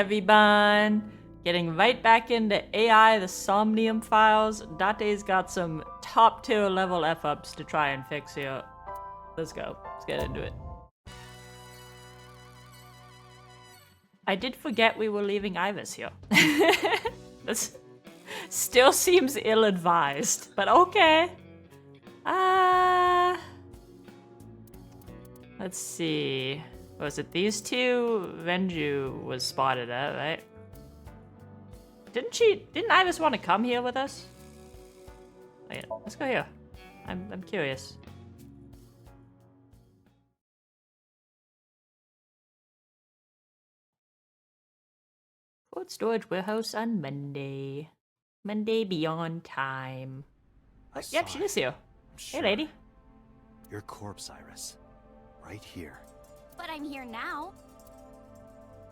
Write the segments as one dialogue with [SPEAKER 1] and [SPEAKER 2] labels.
[SPEAKER 1] everyone! Getting right back into AI, the Somnium files. Date's got some top tier level F-ups to try and fix here. Let's go. Let's get into it. I did forget we were leaving Ivis here. This still seems ill-advised, but okay. Let's see. Was it these two? Venju was spotted at, right? Didn't Ivis want to come here with us? Wait, let's go here. I'm curious. Food storage warehouse on Monday. Monday beyond time. Yep, she is here. Hey, lady.
[SPEAKER 2] Your corpse, Iris. Right here.
[SPEAKER 3] But I'm here now.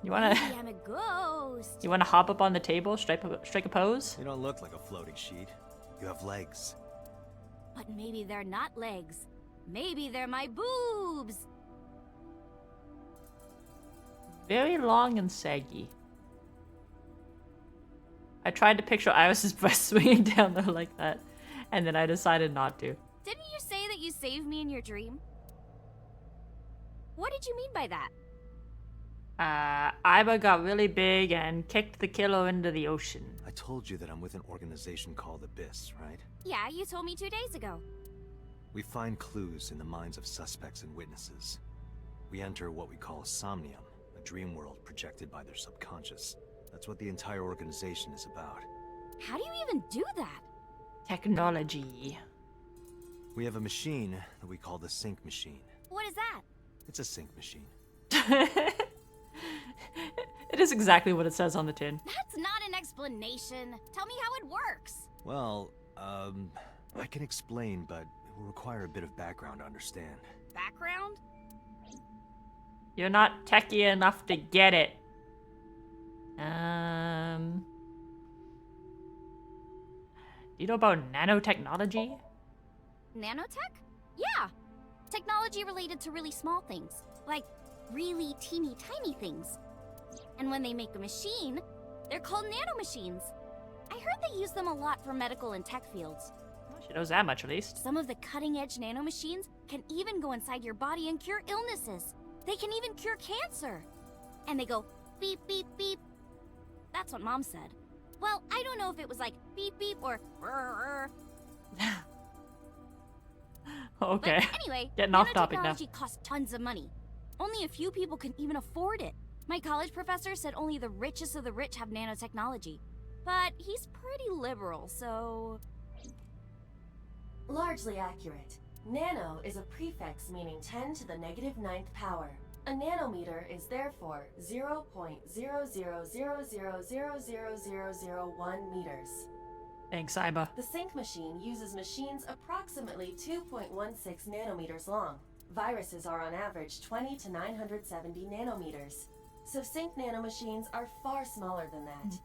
[SPEAKER 1] You wanna?
[SPEAKER 3] Maybe I'm a ghost.
[SPEAKER 1] You wanna hop up on the table, strike a pose?
[SPEAKER 2] You don't look like a floating sheet. You have legs.
[SPEAKER 3] But maybe they're not legs. Maybe they're my boobs.
[SPEAKER 1] Very long and saggy. I tried to picture Iris's breast swinging down there like that, and then I decided not to.
[SPEAKER 3] Didn't you say that you saved me in your dream? What did you mean by that?
[SPEAKER 1] Iva got really big and kicked the killer into the ocean.
[SPEAKER 2] I told you that I'm with an organization called Abyss, right?
[SPEAKER 3] Yeah, you told me 2 days ago.
[SPEAKER 2] We find clues in the minds of suspects and witnesses. We enter what we call Somnium, a dream world projected by their subconscious. That's what the entire organization is about.
[SPEAKER 3] How do you even do that?
[SPEAKER 1] Technology.
[SPEAKER 2] We have a machine that we call the sync machine.
[SPEAKER 3] What is that?
[SPEAKER 2] It's a sync machine.
[SPEAKER 1] It is exactly what it says on the tin.
[SPEAKER 3] That's not an explanation. Tell me how it works.
[SPEAKER 2] Well, I can explain, but it will require a bit of background to understand.
[SPEAKER 3] Background?
[SPEAKER 1] You're not techie enough to get it. Do you know about nanotechnology?
[SPEAKER 3] Nanotech? Yeah. Technology related to really small things. Like really teeny tiny things. And when they make a machine, they're called nanomachines. I heard they use them a lot for medical and tech fields.
[SPEAKER 1] Well, she knows that much at least.
[SPEAKER 3] Some of the cutting-edge nanomachines can even go inside your body and cure illnesses. They can even cure cancer. And they go beep, beep, beep. That's what Mom said. Well, I don't know if it was like beep, beep or rrr.
[SPEAKER 1] Okay.
[SPEAKER 3] But anyway,
[SPEAKER 1] getting off topic now.
[SPEAKER 3] Nanotechnology costs tons of money. Only a few people can even afford it. My college professor said only the richest of the rich have nanotechnology. But he's pretty liberal, so...
[SPEAKER 4] Largely accurate. Nano is a prefix meaning 10 to the negative 9th power. A nanometer is therefore 0.0000000001 meters.
[SPEAKER 1] Thanks, Iba.
[SPEAKER 4] The sync machine uses machines approximately 2.16 nanometers long. Viruses are on average 20 to 970 nanometers. So sync nanomachines are far smaller than that.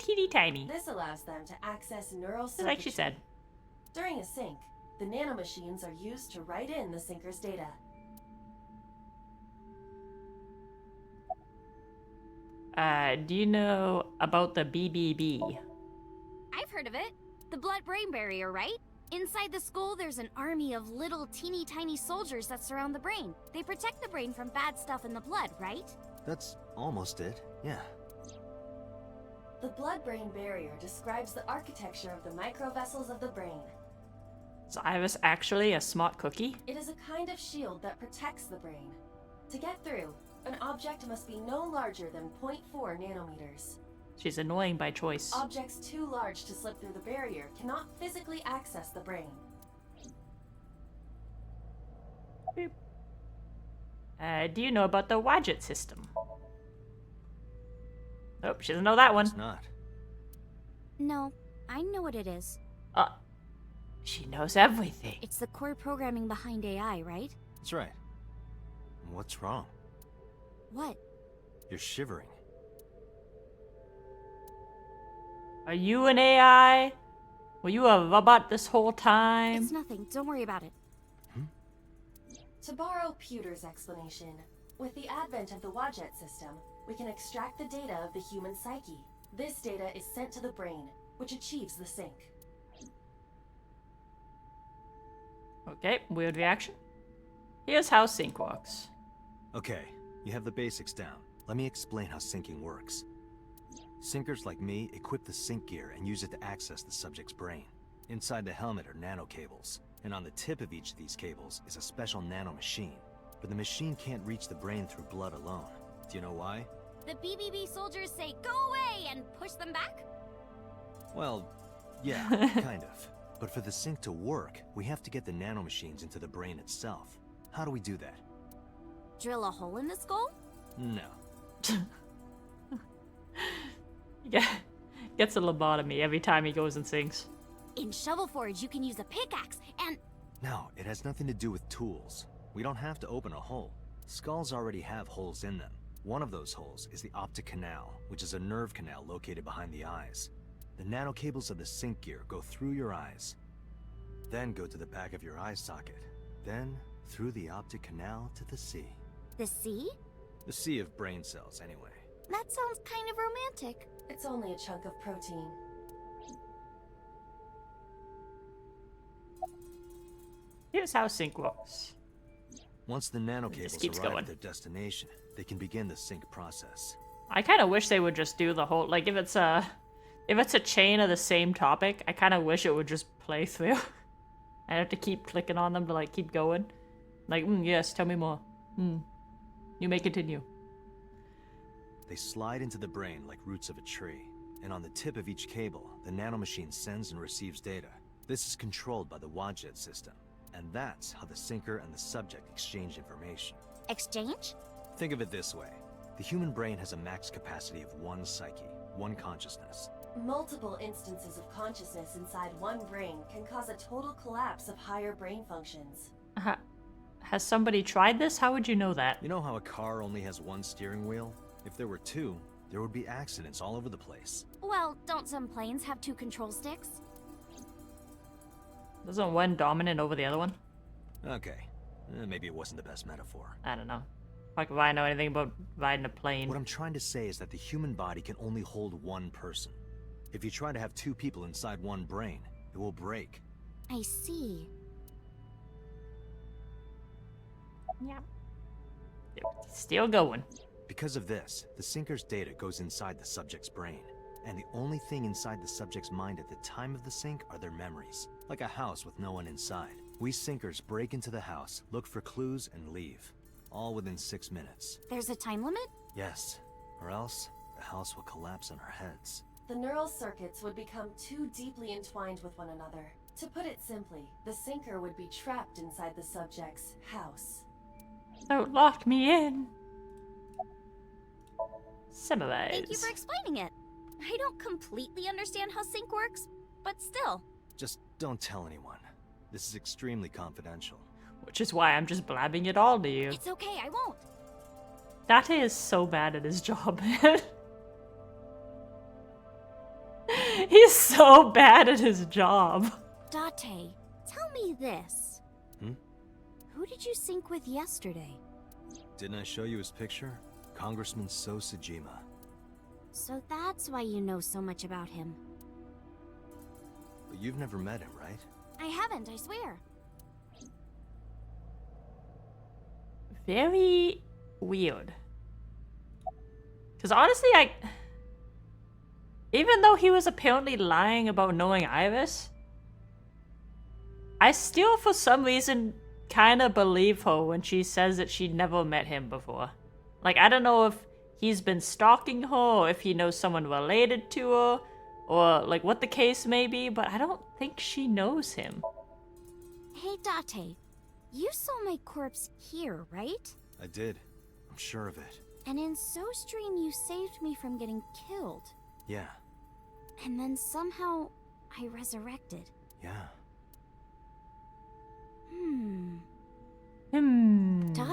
[SPEAKER 1] Teeny tiny.
[SPEAKER 4] This allows them to access neural circuitry.
[SPEAKER 1] Like she said.
[SPEAKER 4] During a sync, the nanomachines are used to write in the syncer's data.
[SPEAKER 1] Do you know about the BBB?
[SPEAKER 3] I've heard of it. The blood-brain barrier, right? Inside the skull, there's an army of little teeny tiny soldiers that surround the brain. They protect the brain from bad stuff in the blood, right?
[SPEAKER 2] That's almost it, yeah.
[SPEAKER 4] The blood-brain barrier describes the architecture of the microvessels of the brain.
[SPEAKER 1] Is Iris actually a smart cookie?
[SPEAKER 4] It is a kind of shield that protects the brain. To get through, an object must be no larger than 0.4 nanometers.
[SPEAKER 1] She's annoying by choice.
[SPEAKER 4] Objects too large to slip through the barrier cannot physically access the brain.
[SPEAKER 1] Boop. Do you know about the Wadget system? Nope, she doesn't know that one.
[SPEAKER 2] It's not.
[SPEAKER 3] No, I know what it is.
[SPEAKER 1] She knows everything.
[SPEAKER 3] It's the core programming behind AI, right?
[SPEAKER 2] That's right. What's wrong?
[SPEAKER 3] What?
[SPEAKER 2] You're shivering.
[SPEAKER 1] Are you an AI? Were you a robot this whole time?
[SPEAKER 3] It's nothing. Don't worry about it.
[SPEAKER 4] To borrow Pewter's explanation, with the advent of the Wadjet system, we can extract the data of the human psyche. This data is sent to the brain, which achieves the sync.
[SPEAKER 1] Okay, weird reaction. Here's how sync works.
[SPEAKER 2] Okay, you have the basics down. Let me explain how syncing works. Syncers like me equip the sync gear and use it to access the subject's brain. Inside the helmet are nanocables, and on the tip of each of these cables is a special nanomachine. But the machine can't reach the brain through blood alone. Do you know why?
[SPEAKER 3] The BBB soldiers say go away and push them back?
[SPEAKER 2] Well, yeah, kind of. But for the sync to work, we have to get the nanomachines into the brain itself. How do we do that?
[SPEAKER 3] Drill a hole in the skull?
[SPEAKER 2] No.
[SPEAKER 1] Yeah, gets a lobotomy every time he goes and sings.
[SPEAKER 3] In Shovel Forge, you can use a pickaxe and...
[SPEAKER 2] No, it has nothing to do with tools. We don't have to open a hole. Skulls already have holes in them. One of those holes is the optic canal, which is a nerve canal located behind the eyes. The nanocables of the sync gear go through your eyes, then go to the back of your eye socket, then through the optic canal to the sea.
[SPEAKER 3] The sea?
[SPEAKER 2] The sea of brain cells, anyway.
[SPEAKER 3] That sounds kind of romantic.
[SPEAKER 4] It's only a chunk of protein.
[SPEAKER 1] Here's how sync works.
[SPEAKER 2] Once the nanocables
[SPEAKER 1] keeps
[SPEAKER 2] arrive
[SPEAKER 1] going.
[SPEAKER 2] at their destination, they can begin the sync process.
[SPEAKER 1] I kind of wish they would just do the whole, like, if it's a chain of the same topic, I kind of wish it would just play through. I have to keep clicking on them to, like, keep going. Like, yes, tell me more. You may continue.
[SPEAKER 2] They slide into the brain like roots of a tree, and on the tip of each cable, the nanomachine sends and receives data. This is controlled by the Wadjet system, and that's how the syncer and the subject exchange information.
[SPEAKER 3] Exchange?
[SPEAKER 2] Think of it this way. The human brain has a max capacity of one psyche, one consciousness.
[SPEAKER 4] Multiple instances of consciousness inside one brain can cause a total collapse of higher brain functions.
[SPEAKER 1] Has somebody tried this? How would you know that?
[SPEAKER 2] You know how a car only has one steering wheel? If there were two, there would be accidents all over the place.
[SPEAKER 3] Well, don't some planes have 2 control sticks?
[SPEAKER 1] Isn't one dominant over the other one?
[SPEAKER 2] Okay, maybe it wasn't the best metaphor.
[SPEAKER 1] I don't know. Like, if I know anything about riding a plane.
[SPEAKER 2] What I'm trying to say is that the human body can only hold one person. If you try to have 2 people inside one brain, it will break.
[SPEAKER 3] I see.
[SPEAKER 1] Yeah. Still going.
[SPEAKER 2] Because of this, the syncer's data goes inside the subject's brain. And the only thing inside the subject's mind at the time of the sync are their memories. Like a house with no one inside. We syncers break into the house, look for clues, and leave. All within 6 minutes.
[SPEAKER 3] There's a time limit?
[SPEAKER 2] Yes, or else the house will collapse on our heads.
[SPEAKER 4] The neural circuits would become too deeply entwined with one another. To put it simply, the syncer would be trapped inside the subject's house.
[SPEAKER 1] Don't lock me in. Summarize.
[SPEAKER 3] Thank you for explaining it. I don't completely understand how sync works, but still.
[SPEAKER 2] Just don't tell anyone. This is extremely confidential.
[SPEAKER 1] Which is why I'm just blabbing it all to you.
[SPEAKER 3] It's okay, I won't.
[SPEAKER 1] Date is so bad at his job, man. He's so bad at his job.
[SPEAKER 3] Date, tell me this. Who did you sync with yesterday?
[SPEAKER 2] Didn't I show you his picture? Congressman So Sejima.
[SPEAKER 3] So that's why you know so much about him.
[SPEAKER 2] But you've never met him, right?
[SPEAKER 3] I haven't, I swear.
[SPEAKER 1] Very weird. Because honestly, even though he was apparently lying about knowing Iris, I still, for some reason, kind of believe her when she says that she'd never met him before. Like, I don't know if he's been stalking her, or if he knows someone related to her, or, like, what the case may be, but I don't think she knows him.
[SPEAKER 3] Hey, Date, you saw my corpse here, right?
[SPEAKER 2] I did. I'm sure of it.
[SPEAKER 3] And in SoStream, you saved me from getting killed.
[SPEAKER 2] Yeah.
[SPEAKER 3] And then somehow, I resurrected.
[SPEAKER 2] Yeah.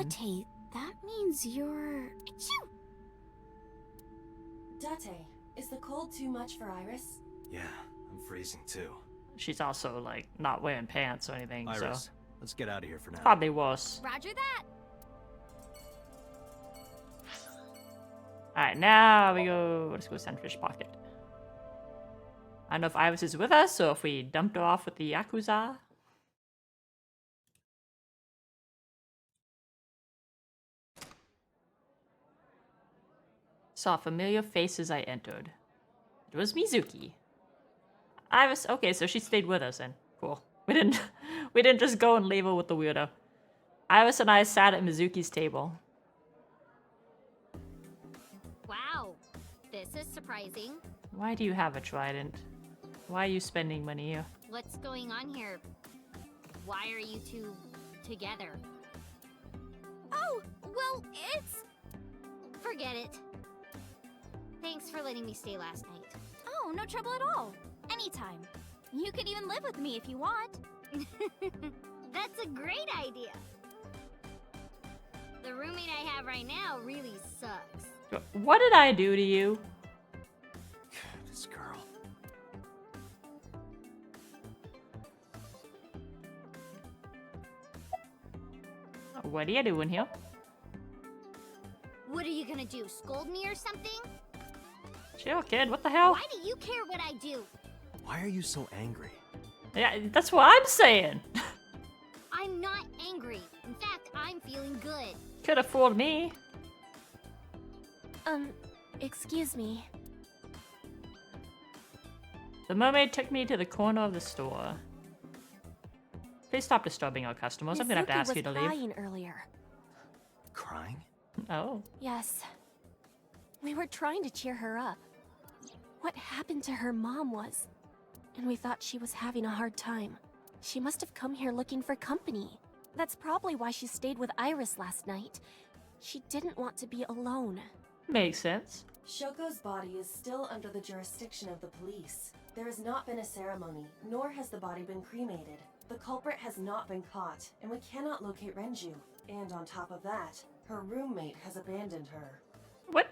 [SPEAKER 3] Date, that means you're... Achoo!
[SPEAKER 4] Date, is the cold too much for Iris?
[SPEAKER 2] Yeah, I'm freezing too.
[SPEAKER 1] She's also, like, not wearing pants or anything,
[SPEAKER 2] Iris,
[SPEAKER 1] so
[SPEAKER 2] let's get out of here for now.
[SPEAKER 1] probably worse.
[SPEAKER 3] Roger that!
[SPEAKER 1] Alright, now we go. Let's go Sandfish Pocket. I don't know if Iris is with us or if we dumped her off with the Yakuza. Saw familiar faces I entered. It was Mizuki. Iris, okay, so she stayed with us then. Cool. We didn't just go and leave her with the weirdo. Iris and I sat at Mizuki's table.
[SPEAKER 3] Wow, this is surprising.
[SPEAKER 1] Why do you have a trident? Why are you spending money here?
[SPEAKER 3] What's going on here? Why are you two together? Oh, well, it's... Forget it. Thanks for letting me stay last night. Oh, no trouble at all. Anytime. You can even live with me if you want. That's a great idea. The roommate I have right now really sucks.
[SPEAKER 1] What did I do to you?
[SPEAKER 2] This girl.
[SPEAKER 1] What are you doing here?
[SPEAKER 3] What are you gonna do, scold me or something?
[SPEAKER 1] Chill, kid. What the hell?
[SPEAKER 3] Why do you care what I do?
[SPEAKER 2] Why are you so angry?
[SPEAKER 1] Yeah, that's what I'm saying.
[SPEAKER 3] I'm not angry. In fact, I'm feeling good.
[SPEAKER 1] Could have fooled me.
[SPEAKER 5] Excuse me.
[SPEAKER 1] The mermaid took me to the corner of the store. Please stop disturbing our customers. I'm gonna have to ask you to
[SPEAKER 5] was
[SPEAKER 1] leave.
[SPEAKER 5] crying earlier.
[SPEAKER 2] Crying?
[SPEAKER 1] Oh.
[SPEAKER 5] Yes. We were trying to cheer her up. What happened to her mom was... And we thought she was having a hard time. She must have come here looking for company. That's probably why she stayed with Iris last night. She didn't want to be alone.
[SPEAKER 1] Makes sense.
[SPEAKER 4] Shoko's body is still under the jurisdiction of the police. There has not been a ceremony, nor has the body been cremated. The culprit has not been caught, and we cannot locate Renju. And on top of that, her roommate has abandoned her.
[SPEAKER 1] What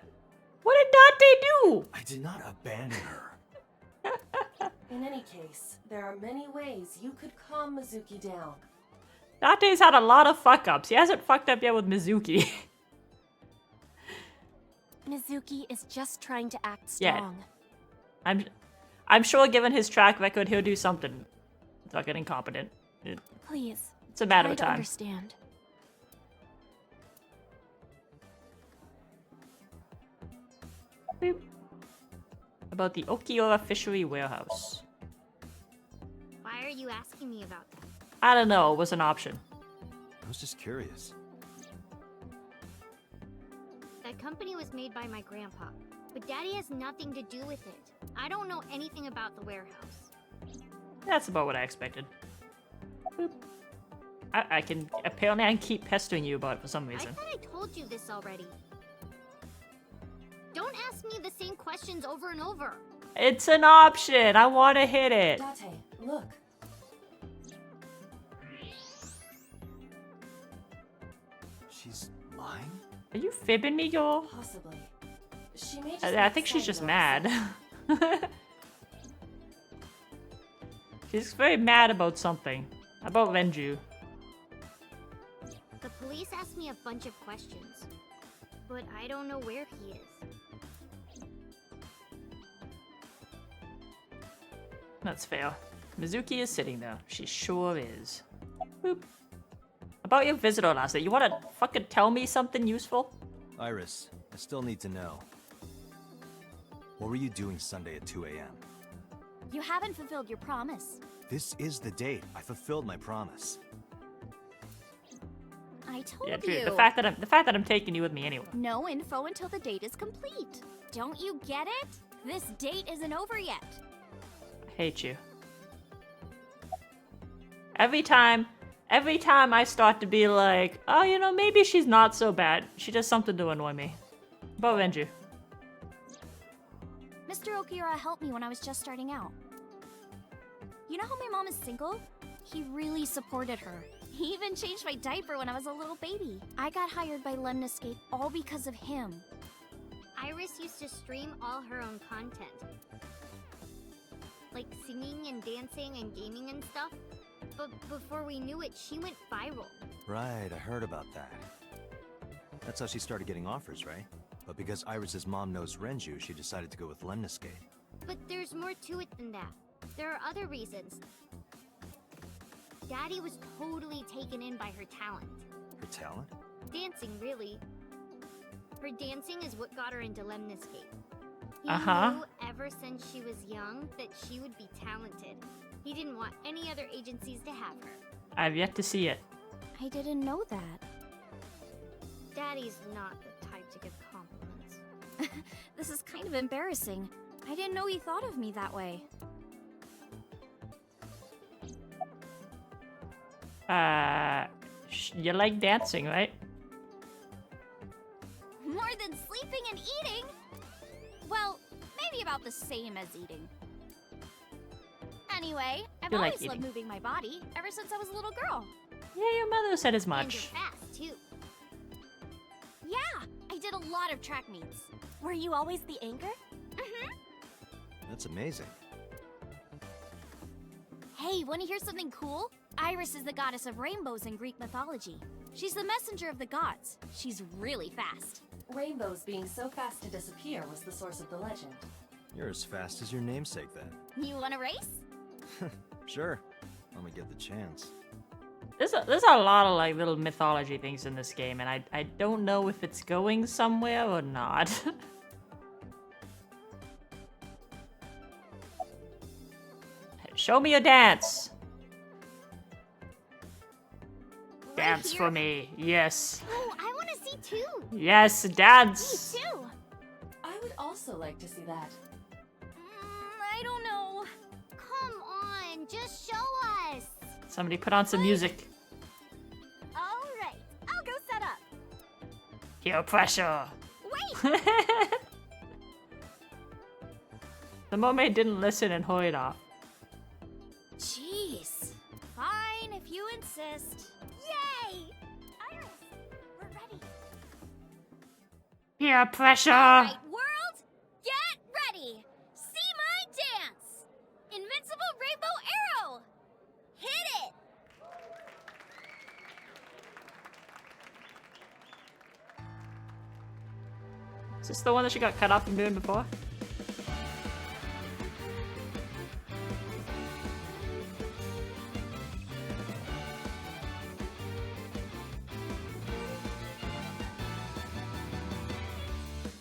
[SPEAKER 1] did Dante do?
[SPEAKER 2] I did not abandon her.
[SPEAKER 4] In any case, there are many ways you could calm Mizuki down.
[SPEAKER 1] Dante's had a lot of fuck-ups. He hasn't fucked up yet with Mizuki.
[SPEAKER 5] Mizuki is just trying to act
[SPEAKER 1] Yeah.
[SPEAKER 5] strong.
[SPEAKER 1] I'm sure given his track record, he'll do something fucking incompetent.
[SPEAKER 5] Please.
[SPEAKER 1] It's a matter
[SPEAKER 5] try
[SPEAKER 1] of
[SPEAKER 5] to
[SPEAKER 1] time.
[SPEAKER 5] understand.
[SPEAKER 1] Boop. About the Okiura Fishery Warehouse.
[SPEAKER 3] Why are you asking me about that?
[SPEAKER 1] I don't know, it was an option.
[SPEAKER 2] I was just curious.
[SPEAKER 3] That company was made by my grandpa, but Daddy has nothing to do with it. I don't know anything about the warehouse.
[SPEAKER 1] That's about what I expected. Boop. I can keep pestering you about it for some
[SPEAKER 3] I
[SPEAKER 1] reason.
[SPEAKER 3] thought I told you this already. Don't ask me the same questions over and over.
[SPEAKER 1] It's an option. I want to hit it.
[SPEAKER 4] Date, look.
[SPEAKER 2] She's lying?
[SPEAKER 1] Are you fibbing me, girl?
[SPEAKER 4] Possibly. She may just
[SPEAKER 1] I
[SPEAKER 4] be
[SPEAKER 1] think she's
[SPEAKER 4] excited
[SPEAKER 1] just
[SPEAKER 4] or
[SPEAKER 1] mad.
[SPEAKER 4] upset.
[SPEAKER 1] She's very mad about something. About Renju.
[SPEAKER 3] The police asked me a bunch of questions, but I don't know where he is.
[SPEAKER 1] That's fair. Mizuki is sitting there. She sure is. Boop. About your visitor last night, you wanna fucking tell me something useful?
[SPEAKER 2] Iris, I still need to know. What were you doing Sunday at 2 a.m.?
[SPEAKER 3] You haven't fulfilled your promise.
[SPEAKER 2] This is the date. I fulfilled my promise.
[SPEAKER 3] I told
[SPEAKER 1] Yeah,
[SPEAKER 3] you.
[SPEAKER 1] dude. The fact that I'm taking you with me anyway.
[SPEAKER 3] No info until the date is complete. Don't you get it? This date isn't over yet.
[SPEAKER 1] I hate you. Every time I start to be like, oh, you know, maybe she's not so bad. She does something to annoy me. About Renju.
[SPEAKER 3] Mr. Okiura helped me when I was just starting out. You know how my mom is single? He really supported her. He even changed my diaper when I was a little baby. I got hired by Lemniscape all because of him. Iris used to stream all her own content. Like singing and dancing and gaming and stuff. But before we knew it, she went viral.
[SPEAKER 2] Right, I heard about that. That's how she started getting offers, right? But because Iris's mom knows Renju, she decided to go with Lemniscate.
[SPEAKER 6] But there's more to it than that. There are other reasons. Daddy was totally taken in by her talent.
[SPEAKER 2] Her talent?
[SPEAKER 6] Dancing, really. Her dancing is what got her into Lemniscate. He knew ever since she was young that she would be talented. He didn't want any other agencies to have her.
[SPEAKER 1] I've yet to see it.
[SPEAKER 3] I didn't know that.
[SPEAKER 6] Daddy's not the type to give compliments.
[SPEAKER 3] This is kind of embarrassing. I didn't know he thought of me that way.
[SPEAKER 1] You like dancing, right?
[SPEAKER 3] More than sleeping and eating? Well, maybe about the same as eating. Anyway, I've
[SPEAKER 1] You like
[SPEAKER 3] always loved
[SPEAKER 1] eating.
[SPEAKER 3] moving my body ever since I was a little girl.
[SPEAKER 1] Yeah, your mother said as
[SPEAKER 6] And you're
[SPEAKER 1] much.
[SPEAKER 6] fast, too.
[SPEAKER 3] Yeah, I did a lot of track meets.
[SPEAKER 5] Were you always the anchor?
[SPEAKER 2] That's amazing.
[SPEAKER 3] Hey, want to hear something cool? Iris is the goddess of rainbows in Greek mythology. She's the messenger of the gods. She's really fast.
[SPEAKER 4] Rainbows being so fast to disappear was the source of the legend.
[SPEAKER 2] You're as fast as your namesake then.
[SPEAKER 3] You want to race?
[SPEAKER 2] Sure, when we get the chance.
[SPEAKER 1] There's a lot of like little mythology things in this game, and I don't know if it's going somewhere or not. Show me your dance. Dance
[SPEAKER 3] here?
[SPEAKER 1] for me, yes.
[SPEAKER 6] Oh, I want to see too.
[SPEAKER 1] Yes, dance.
[SPEAKER 3] Me too.
[SPEAKER 4] I would also like to see that.
[SPEAKER 3] I don't know.
[SPEAKER 6] Come on, just show us.
[SPEAKER 1] Somebody put on some music.
[SPEAKER 3] All right, I'll go set up.
[SPEAKER 1] Peer pressure.
[SPEAKER 3] Wait!
[SPEAKER 1] The mermaid didn't listen and hurried off.
[SPEAKER 3] Jeez. Fine, if you insist. Yay! Iris, we're ready.
[SPEAKER 1] Peer pressure.
[SPEAKER 3] All right, world, get ready. See my dance. Invincible rainbow arrow. Hit it.
[SPEAKER 1] Is this the one that she got cut off from doing before?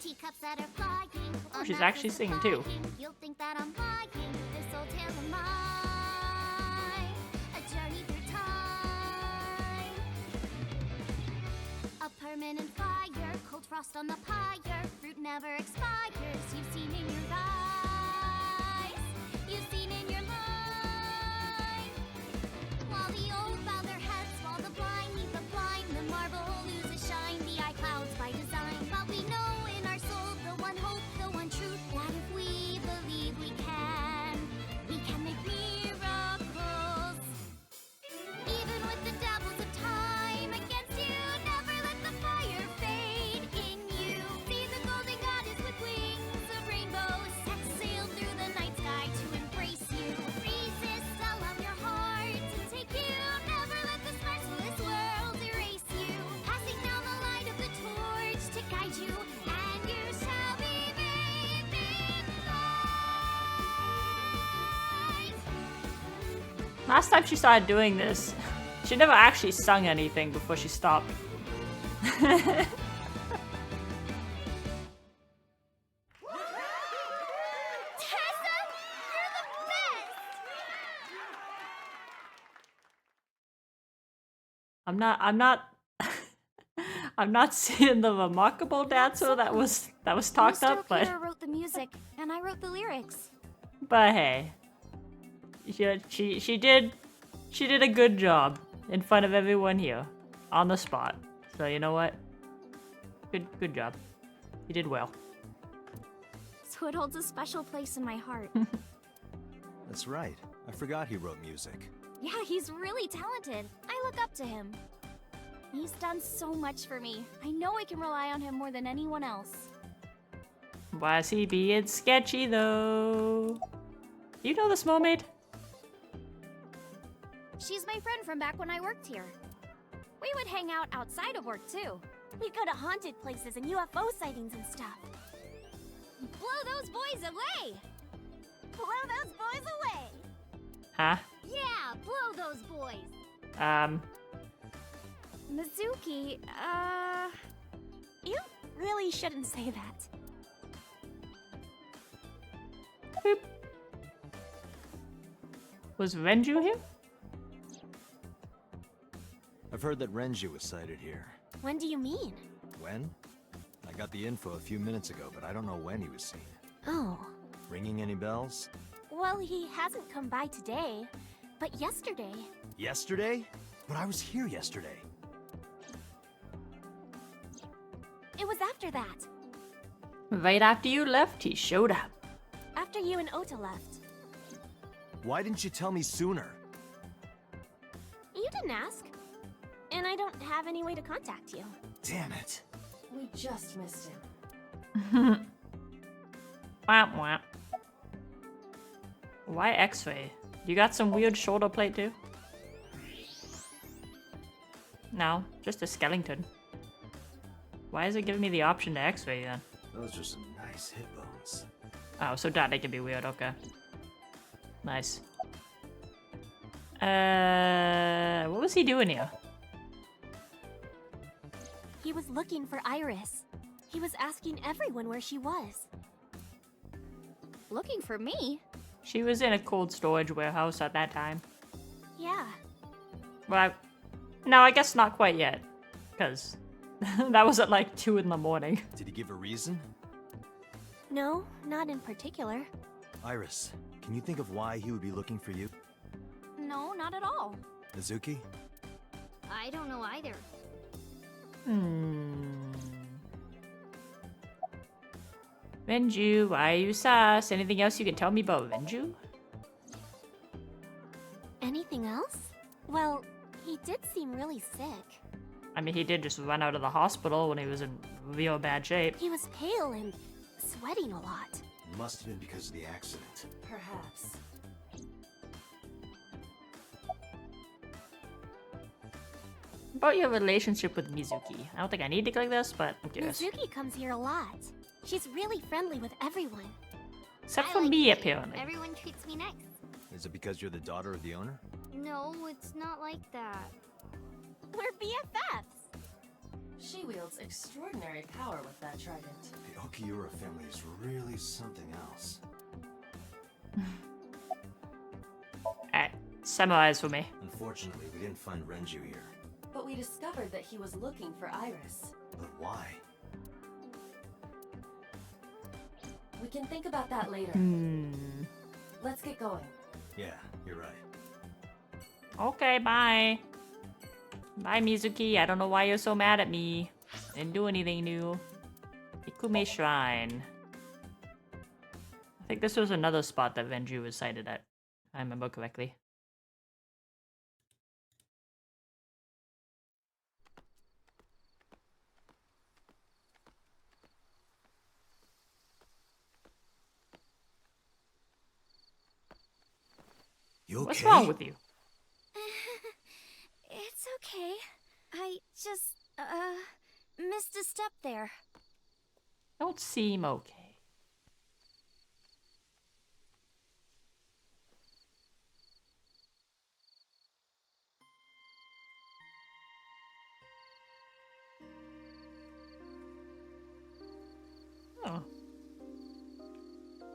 [SPEAKER 6] Teacups that are flying.
[SPEAKER 1] Oh, she's actually singing too.
[SPEAKER 6] You'll think that I'm lying. This old tale of mine. A journey through time. A permanent fire. Cold frost on the pyre. Fruit never expires. You've seen in your eyes. You've seen in your mind. While the old bow their heads, while the blind meet the blind, the marble loses shine, the eye clouds by design. But we know in our soul the one hope, the one truth, that if we believe we can make miracles. Even with the devils of time against you, never let the fire fade in you. See the golden goddess with wings of rainbows, set sail through the night sky to embrace you. Resist, allow your heart to take you. Never let this merciless world erase you. Passing down the light of the torch to guide you, and you shall be bathed in light.
[SPEAKER 1] Last time she started doing this, she never actually sung anything before she stopped.
[SPEAKER 3] Tessa, you're the best.
[SPEAKER 1] I'm not seeing the remarkable dancer that was talked
[SPEAKER 3] Mr.
[SPEAKER 1] up, but
[SPEAKER 3] Okita wrote the music, and I wrote the lyrics.
[SPEAKER 1] hey, she did a good job in front of everyone here, on the spot. So you know what? Good job. You did well.
[SPEAKER 3] So it holds a special place in my heart.
[SPEAKER 2] That's right. I forgot he wrote music.
[SPEAKER 3] Yeah, he's really talented. I look up to him. He's done so much for me. I know I can rely on him more than anyone else.
[SPEAKER 1] Why's he being sketchy though? You know this mermaid?
[SPEAKER 3] She's my friend from back when I worked here. We would hang out outside of work too.
[SPEAKER 5] We go to haunted places and UFO sightings and stuff.
[SPEAKER 6] Blow those boys away!
[SPEAKER 5] Blow those boys away!
[SPEAKER 1] Huh?
[SPEAKER 6] Yeah, blow those boys!
[SPEAKER 5] Mizuki, you really shouldn't say that.
[SPEAKER 1] Boop. Was Renju here?
[SPEAKER 2] I've heard that Renju was sighted here.
[SPEAKER 5] When do you mean?
[SPEAKER 2] When? I got the info a few minutes ago, but I don't know when he was seen.
[SPEAKER 5] Oh.
[SPEAKER 2] Ringing any bells?
[SPEAKER 5] Well, he hasn't come by today, but yesterday.
[SPEAKER 2] Yesterday? But I was here yesterday.
[SPEAKER 5] It was after that.
[SPEAKER 1] Right after you left, he showed up.
[SPEAKER 5] After you and Ota left.
[SPEAKER 2] Why didn't you tell me sooner?
[SPEAKER 5] You didn't ask. And I don't have any way to contact you.
[SPEAKER 2] Damn it.
[SPEAKER 4] We just missed him.
[SPEAKER 1] Womp womp. Why X-ray? You got some weird shoulder plate too? No, just a skeleton. Why is it giving me the option to X-ray then?
[SPEAKER 2] Those are some nice hip bones.
[SPEAKER 1] Oh, so that can be weird, okay. Nice. What was he doing here?
[SPEAKER 5] He was looking for Iris. He was asking everyone where she was.
[SPEAKER 6] Looking for me?
[SPEAKER 1] She was in a cold storage warehouse at that time.
[SPEAKER 5] Yeah.
[SPEAKER 1] Well, no, I guess not quite yet. Because that was at like 2 in the morning.
[SPEAKER 2] Did he give a reason?
[SPEAKER 5] No, not in particular.
[SPEAKER 2] Iris, can you think of why he would be looking for you?
[SPEAKER 6] No, not at all.
[SPEAKER 2] Mizuki?
[SPEAKER 6] I don't know either.
[SPEAKER 1] Renju, why are you sus? Anything else you can tell me about Renju?
[SPEAKER 5] Anything else? Well, he did seem really sick.
[SPEAKER 1] I mean, he did just run out of the hospital when he was in real bad shape.
[SPEAKER 5] He was pale and sweating a lot.
[SPEAKER 2] Must have been because of the accident.
[SPEAKER 4] Perhaps.
[SPEAKER 1] About your relationship with Mizuki. I don't think I need to click this, but I'm curious.
[SPEAKER 5] Mizuki comes here a lot. She's really friendly with everyone.
[SPEAKER 1] Except
[SPEAKER 6] I
[SPEAKER 1] for
[SPEAKER 6] like
[SPEAKER 1] me,
[SPEAKER 6] it.
[SPEAKER 1] apparently.
[SPEAKER 6] Everyone treats me nice.
[SPEAKER 2] Is it because you're the daughter of the owner?
[SPEAKER 6] No, it's not like that.
[SPEAKER 5] We're BFFs.
[SPEAKER 4] She wields extraordinary power with that trident.
[SPEAKER 2] The Okiura family is really something else.
[SPEAKER 1] Alright, summarize for me.
[SPEAKER 2] Unfortunately, we didn't find Renju here.
[SPEAKER 4] But we discovered that he was looking for Iris.
[SPEAKER 2] But why?
[SPEAKER 4] We can think about that later. Let's get going.
[SPEAKER 2] Yeah, you're right.
[SPEAKER 1] Okay, bye. Bye, Mizuki. I don't know why you're so mad at me. Didn't do anything new. Ikume Shrine. I think this was another spot that Renju was sighted at. If I remember correctly.
[SPEAKER 2] You okay?
[SPEAKER 1] What's wrong with you?
[SPEAKER 6] It's okay. I just, missed a step there.
[SPEAKER 1] Don't seem okay. Oh.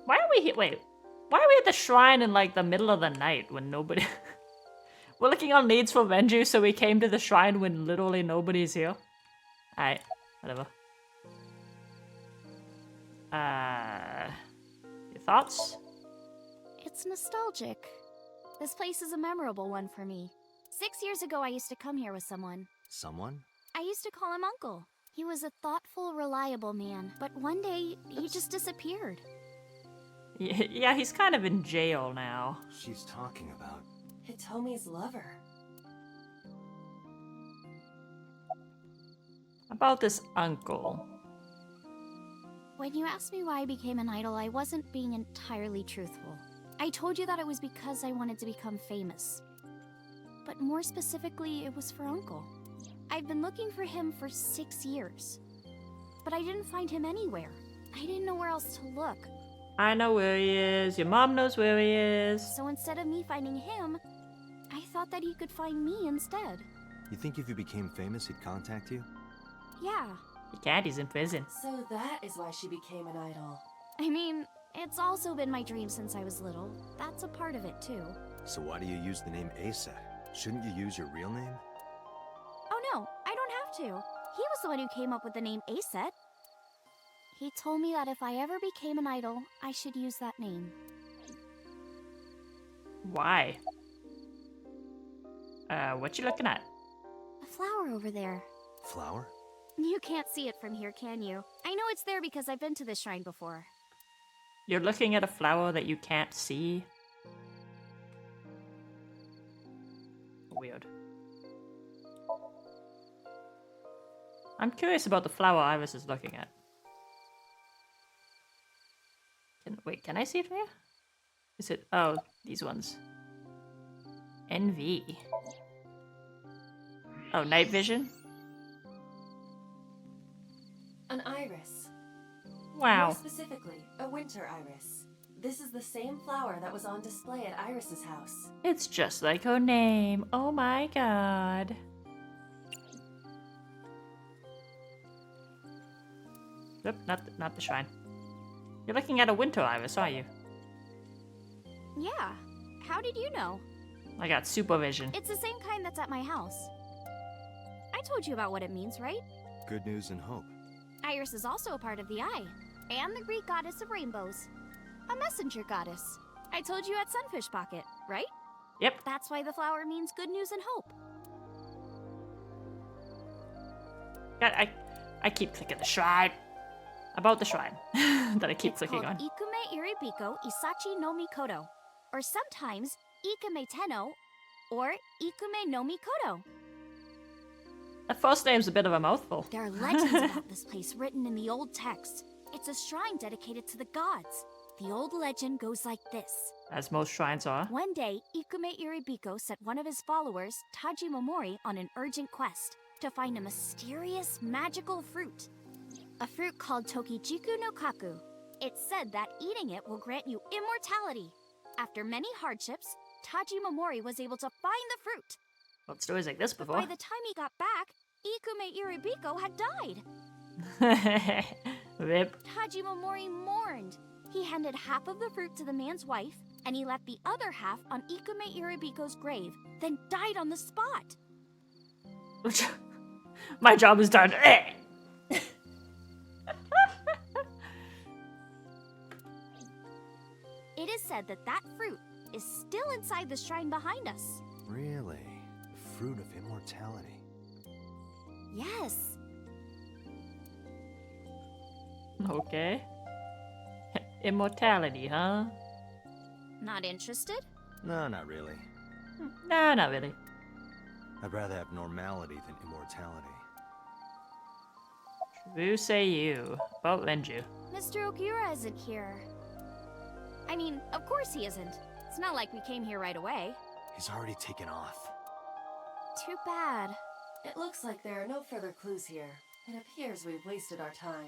[SPEAKER 1] Why are we here? Wait. Why are we at the shrine in like the middle of the night when nobody... We're looking on leads for Renju, so we came to the shrine when literally nobody's here. Alright, whatever. Your thoughts?
[SPEAKER 3] It's nostalgic. This place is a memorable one for me. 6 years ago, I used to come here with someone.
[SPEAKER 2] Someone?
[SPEAKER 3] I used to call him Uncle. He was a thoughtful, reliable man, but one day, he just disappeared.
[SPEAKER 1] Yeah, he's kind of in jail now.
[SPEAKER 2] She's talking about...
[SPEAKER 4] Hitomi's lover.
[SPEAKER 1] About this uncle.
[SPEAKER 3] When you asked me why I became an idol, I wasn't being entirely truthful. I told you that it was because I wanted to become famous. But more specifically, it was for Uncle. I've been looking for him for 6 years. But I didn't find him anywhere. I didn't know where else to look.
[SPEAKER 1] I know where he is. Your mom knows where he is.
[SPEAKER 3] So instead of me finding him, I thought that he could find me instead.
[SPEAKER 2] You think if you became famous, he'd contact you?
[SPEAKER 3] Yeah.
[SPEAKER 1] He can't, he's in prison.
[SPEAKER 4] So that is why she became an idol.
[SPEAKER 3] I mean, it's also been my dream since I was little. That's a part of it, too.
[SPEAKER 2] So why do you use the name Asa? Shouldn't you use your real name?
[SPEAKER 3] Oh no, I don't have to. He was the one who came up with the name Aset. He told me that if I ever became an idol, I should use that name.
[SPEAKER 1] Why? What you looking at?
[SPEAKER 3] A flower over there.
[SPEAKER 2] Flower?
[SPEAKER 3] You can't see it from here, can you? I know it's there because I've been to this shrine before.
[SPEAKER 1] You're looking at a flower that you can't see? Weird. I'm curious about the flower Iris is looking at. Wait, can I see it from here? Is it? Oh, these ones. NV. Oh, night vision?
[SPEAKER 4] An iris.
[SPEAKER 1] Wow.
[SPEAKER 4] More specifically, a winter iris. This is the same flower that was on display at Iris's house.
[SPEAKER 1] It's just like her name. Oh my god. Nope, not the shrine. You're looking at a winter iris, aren't you?
[SPEAKER 3] Yeah. How did you know?
[SPEAKER 1] I got supervision.
[SPEAKER 3] It's the same kind that's at my house. I told you about what it means, right?
[SPEAKER 2] Good news and hope.
[SPEAKER 3] Iris is also a part of the eye, and the Greek goddess of rainbows. A messenger goddess. I told you at Sunfish Pocket, right?
[SPEAKER 1] Yep.
[SPEAKER 3] That's why the flower means good news and hope.
[SPEAKER 1] I keep clicking the shrine. About the shrine that I keep
[SPEAKER 3] It's
[SPEAKER 1] clicking
[SPEAKER 3] called
[SPEAKER 1] on.
[SPEAKER 3] Ikume Iribiko Isachi no Mikoto, or sometimes Ikume Tenno, or Ikume no Mikoto.
[SPEAKER 1] The first name's a bit of a mouthful.
[SPEAKER 3] There are legends about this place written in the old text. It's a shrine dedicated to the gods. The old legend goes like this.
[SPEAKER 1] As most shrines are.
[SPEAKER 3] One day, Ikume Iribiko set one of his followers, Taji Momori, on an urgent quest to find a mysterious, magical fruit. A fruit called Tokijiku no Kaku. It's said that eating it will grant you immortality. After many hardships, Taji Momori was able to find the fruit.
[SPEAKER 1] Well, stories like this
[SPEAKER 3] But
[SPEAKER 1] before.
[SPEAKER 3] by the time he got back, Ikume Iribiko had died.
[SPEAKER 1] Rip.
[SPEAKER 3] Taji Momori mourned. He handed half of the fruit to the man's wife, and he left the other half on Ikume Iribiko's grave, then died on the spot.
[SPEAKER 1] My job is done.
[SPEAKER 3] It is said that that fruit is still inside the shrine behind us.
[SPEAKER 2] Really? The fruit of immortality.
[SPEAKER 3] Yes.
[SPEAKER 1] Okay. Immortality, huh?
[SPEAKER 3] Not interested?
[SPEAKER 2] No, not really.
[SPEAKER 1] Nah, not really.
[SPEAKER 2] I'd rather have normality than immortality.
[SPEAKER 1] True say you. About Renju.
[SPEAKER 3] Mr. Okura isn't here. I mean, of course he isn't. It's not like we came here right away.
[SPEAKER 2] He's already taken off.
[SPEAKER 3] Too bad.
[SPEAKER 4] It looks like there are no further clues here. It appears we've wasted our time.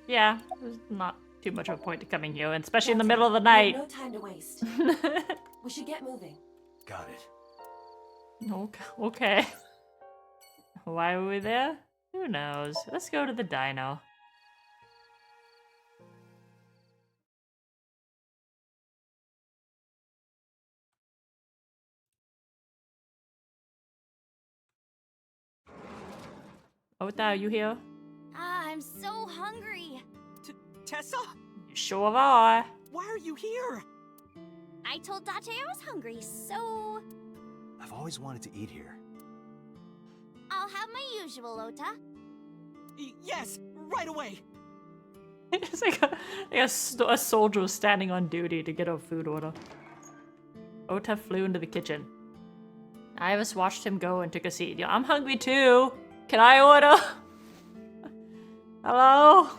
[SPEAKER 1] Yeah, there's not too much of a point to coming here, and especially in the
[SPEAKER 4] That's
[SPEAKER 1] middle of
[SPEAKER 4] it.
[SPEAKER 1] the
[SPEAKER 4] We
[SPEAKER 1] night.
[SPEAKER 4] have no time to waste. We should get moving.
[SPEAKER 2] Got it.
[SPEAKER 1] Okay. Why were we there? Who knows? Let's go to the dino. Ota, are you here?
[SPEAKER 3] Ah, I'm so hungry.
[SPEAKER 7] Tessa?
[SPEAKER 1] You sure are.
[SPEAKER 7] Why are you here?
[SPEAKER 3] I told Date I was hungry, so
[SPEAKER 2] I've always wanted to eat here.
[SPEAKER 3] I'll have my usual, Ota.
[SPEAKER 7] Yes, right away.
[SPEAKER 1] It's like a soldier was standing on duty to get a food order. Ota flew into the kitchen. Iris watched him go and took a seat. Yeah, I'm hungry too. Can I order? Hello?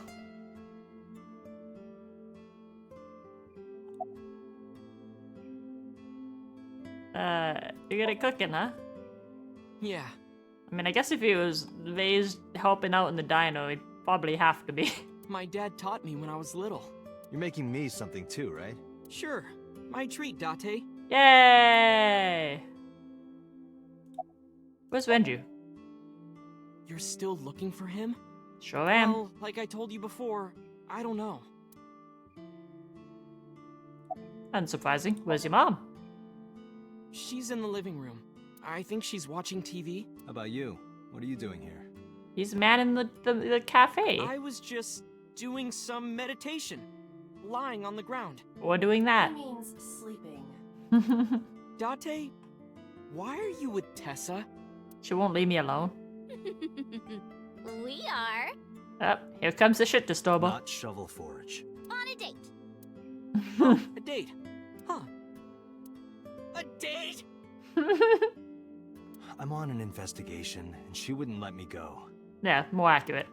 [SPEAKER 1] You're good at cooking, huh?
[SPEAKER 7] Yeah.
[SPEAKER 1] I mean, I guess if he was raised helping out in the dino, he'd probably have to be.
[SPEAKER 7] My dad taught me when I was little.
[SPEAKER 2] You're making me something too, right?
[SPEAKER 7] Sure. My treat, Date.
[SPEAKER 1] Yay! Where's Venju?
[SPEAKER 7] You're still looking for him?
[SPEAKER 1] Sure am.
[SPEAKER 7] Well, like I told you before, I don't know.
[SPEAKER 1] Unsurprising. Where's your mom?
[SPEAKER 7] She's in the living room. I think she's watching TV.
[SPEAKER 2] How about you? What are you doing here?
[SPEAKER 1] He's man in the cafe.
[SPEAKER 7] I was just doing some meditation. Lying on the ground.
[SPEAKER 1] Or doing that.
[SPEAKER 4] He means sleeping.
[SPEAKER 7] Date, why are you with Tessa?
[SPEAKER 1] She won't leave me alone.
[SPEAKER 3] We are
[SPEAKER 1] Oh, here comes the shit disturber.
[SPEAKER 2] Not shovel forage.
[SPEAKER 3] on a date.
[SPEAKER 7] A date. Huh. A date?
[SPEAKER 2] I'm on an investigation, and she wouldn't let me go.
[SPEAKER 1] Yeah, more accurate.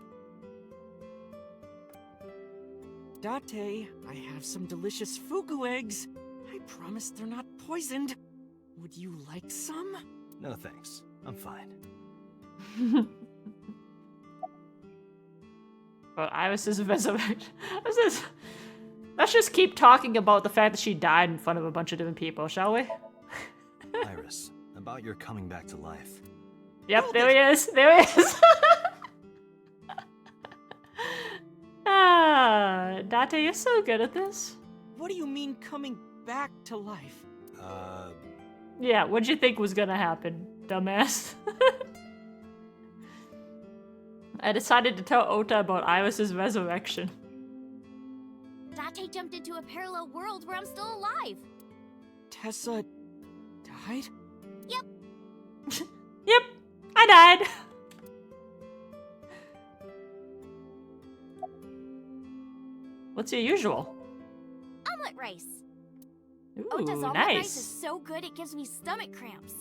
[SPEAKER 7] Date, I have some delicious fugu eggs. I promise they're not poisoned. Would you like some?
[SPEAKER 2] No thanks. I'm fine.
[SPEAKER 1] Well, Iris's resurrection. Let's just keep talking about the fact that she died in front of a bunch of different people, shall we?
[SPEAKER 2] Iris, about your coming back to life.
[SPEAKER 1] Yep, there he is. There he is. Ah, Date, you're so good at this.
[SPEAKER 7] What do you mean coming back to life?
[SPEAKER 1] Yeah, what'd you think was gonna happen, dumbass? I decided to tell Ota about Iris's resurrection.
[SPEAKER 3] Date jumped into a parallel world where I'm still alive.
[SPEAKER 7] Tessa died?
[SPEAKER 1] Yep, I died. What's your usual?
[SPEAKER 3] Omelet rice.
[SPEAKER 1] Ooh,
[SPEAKER 3] Ota's omelet rice is
[SPEAKER 1] nice.
[SPEAKER 3] so good it gives me stomach cramps.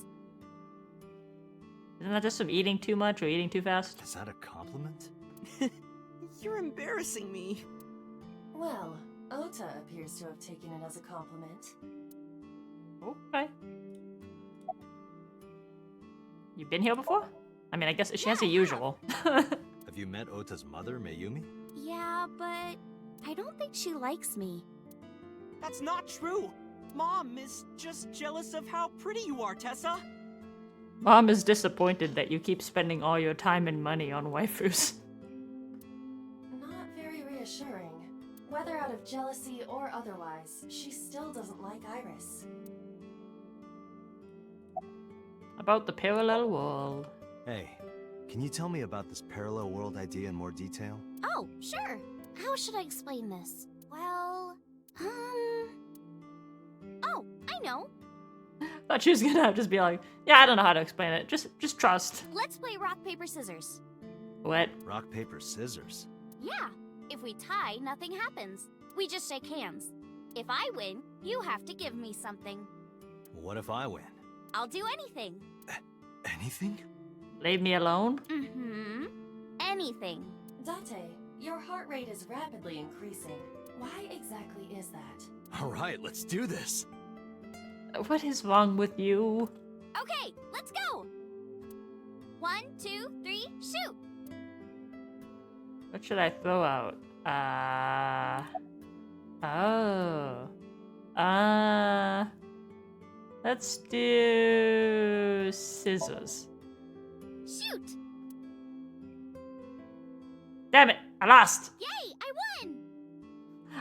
[SPEAKER 1] Isn't that just from eating too much or eating too fast?
[SPEAKER 2] Is that a compliment?
[SPEAKER 7] You're embarrassing me.
[SPEAKER 4] Well, Ota appears to have taken it as a compliment.
[SPEAKER 1] Okay. You been here before? I mean, I guess she has a usual.
[SPEAKER 2] Have you met Ota's mother, Mayumi?
[SPEAKER 3] Yeah, but I don't think she likes me.
[SPEAKER 7] That's not true. Mom is just jealous of how pretty you are, Tessa.
[SPEAKER 1] Mom is disappointed that you keep spending all your time and money on waifus.
[SPEAKER 4] Not very reassuring. Whether out of jealousy or otherwise, she still doesn't like Iris.
[SPEAKER 1] About the parallel world.
[SPEAKER 2] Hey, can you tell me about this parallel world idea in more detail?
[SPEAKER 3] Oh, sure. How should I explain this? Well, Oh, I know.
[SPEAKER 1] Thought she was gonna just be like, yeah, I don't know how to explain it. Just trust.
[SPEAKER 3] Let's play rock, paper, scissors.
[SPEAKER 1] What?
[SPEAKER 2] Rock, paper, scissors.
[SPEAKER 3] Yeah. If we tie, nothing happens. We just shake hands. If I win, you have to give me something.
[SPEAKER 2] What if I win?
[SPEAKER 3] I'll do anything.
[SPEAKER 2] Anything?
[SPEAKER 1] Leave me alone?
[SPEAKER 3] Mm-hmm. Anything.
[SPEAKER 4] Date, your heart rate is rapidly increasing. Why exactly is that?
[SPEAKER 2] All right, let's do this.
[SPEAKER 1] What is wrong with you?
[SPEAKER 3] Okay, let's go. 1, 2, 3, shoot.
[SPEAKER 1] What should I throw out? Let's do scissors.
[SPEAKER 3] Shoot.
[SPEAKER 1] Damn it, I lost.
[SPEAKER 3] Yay, I won.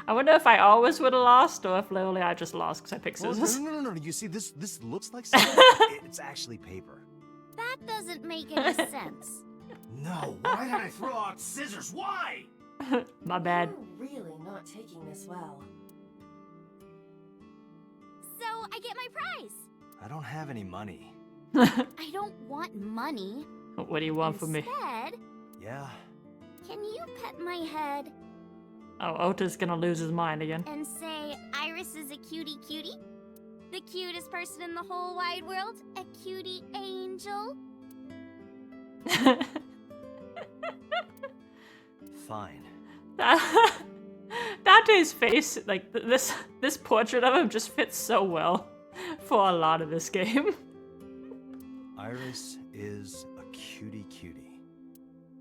[SPEAKER 1] I wonder if I always would have lost or if literally I just lost because I picked
[SPEAKER 2] Oh,
[SPEAKER 1] scissors.
[SPEAKER 2] no. You see, this looks like scissors. It's actually paper.
[SPEAKER 3] That doesn't make any sense.
[SPEAKER 2] No, why did I throw out scissors? Why?
[SPEAKER 1] My bad.
[SPEAKER 4] You're really not taking this well.
[SPEAKER 3] So I get my prize.
[SPEAKER 2] I don't have any money.
[SPEAKER 3] I don't want money.
[SPEAKER 1] What do you want from me?
[SPEAKER 3] Instead,
[SPEAKER 2] Yeah.
[SPEAKER 3] can you pet my head
[SPEAKER 1] Oh, Ota's gonna lose his mind again.
[SPEAKER 3] and say Iris is a cutie cutie? The cutest person in the whole wide world? A cutie angel?
[SPEAKER 2] Fine.
[SPEAKER 1] Dante's face, like this portrait of him just fits so well for a lot of this game.
[SPEAKER 2] Iris is a cutie cutie.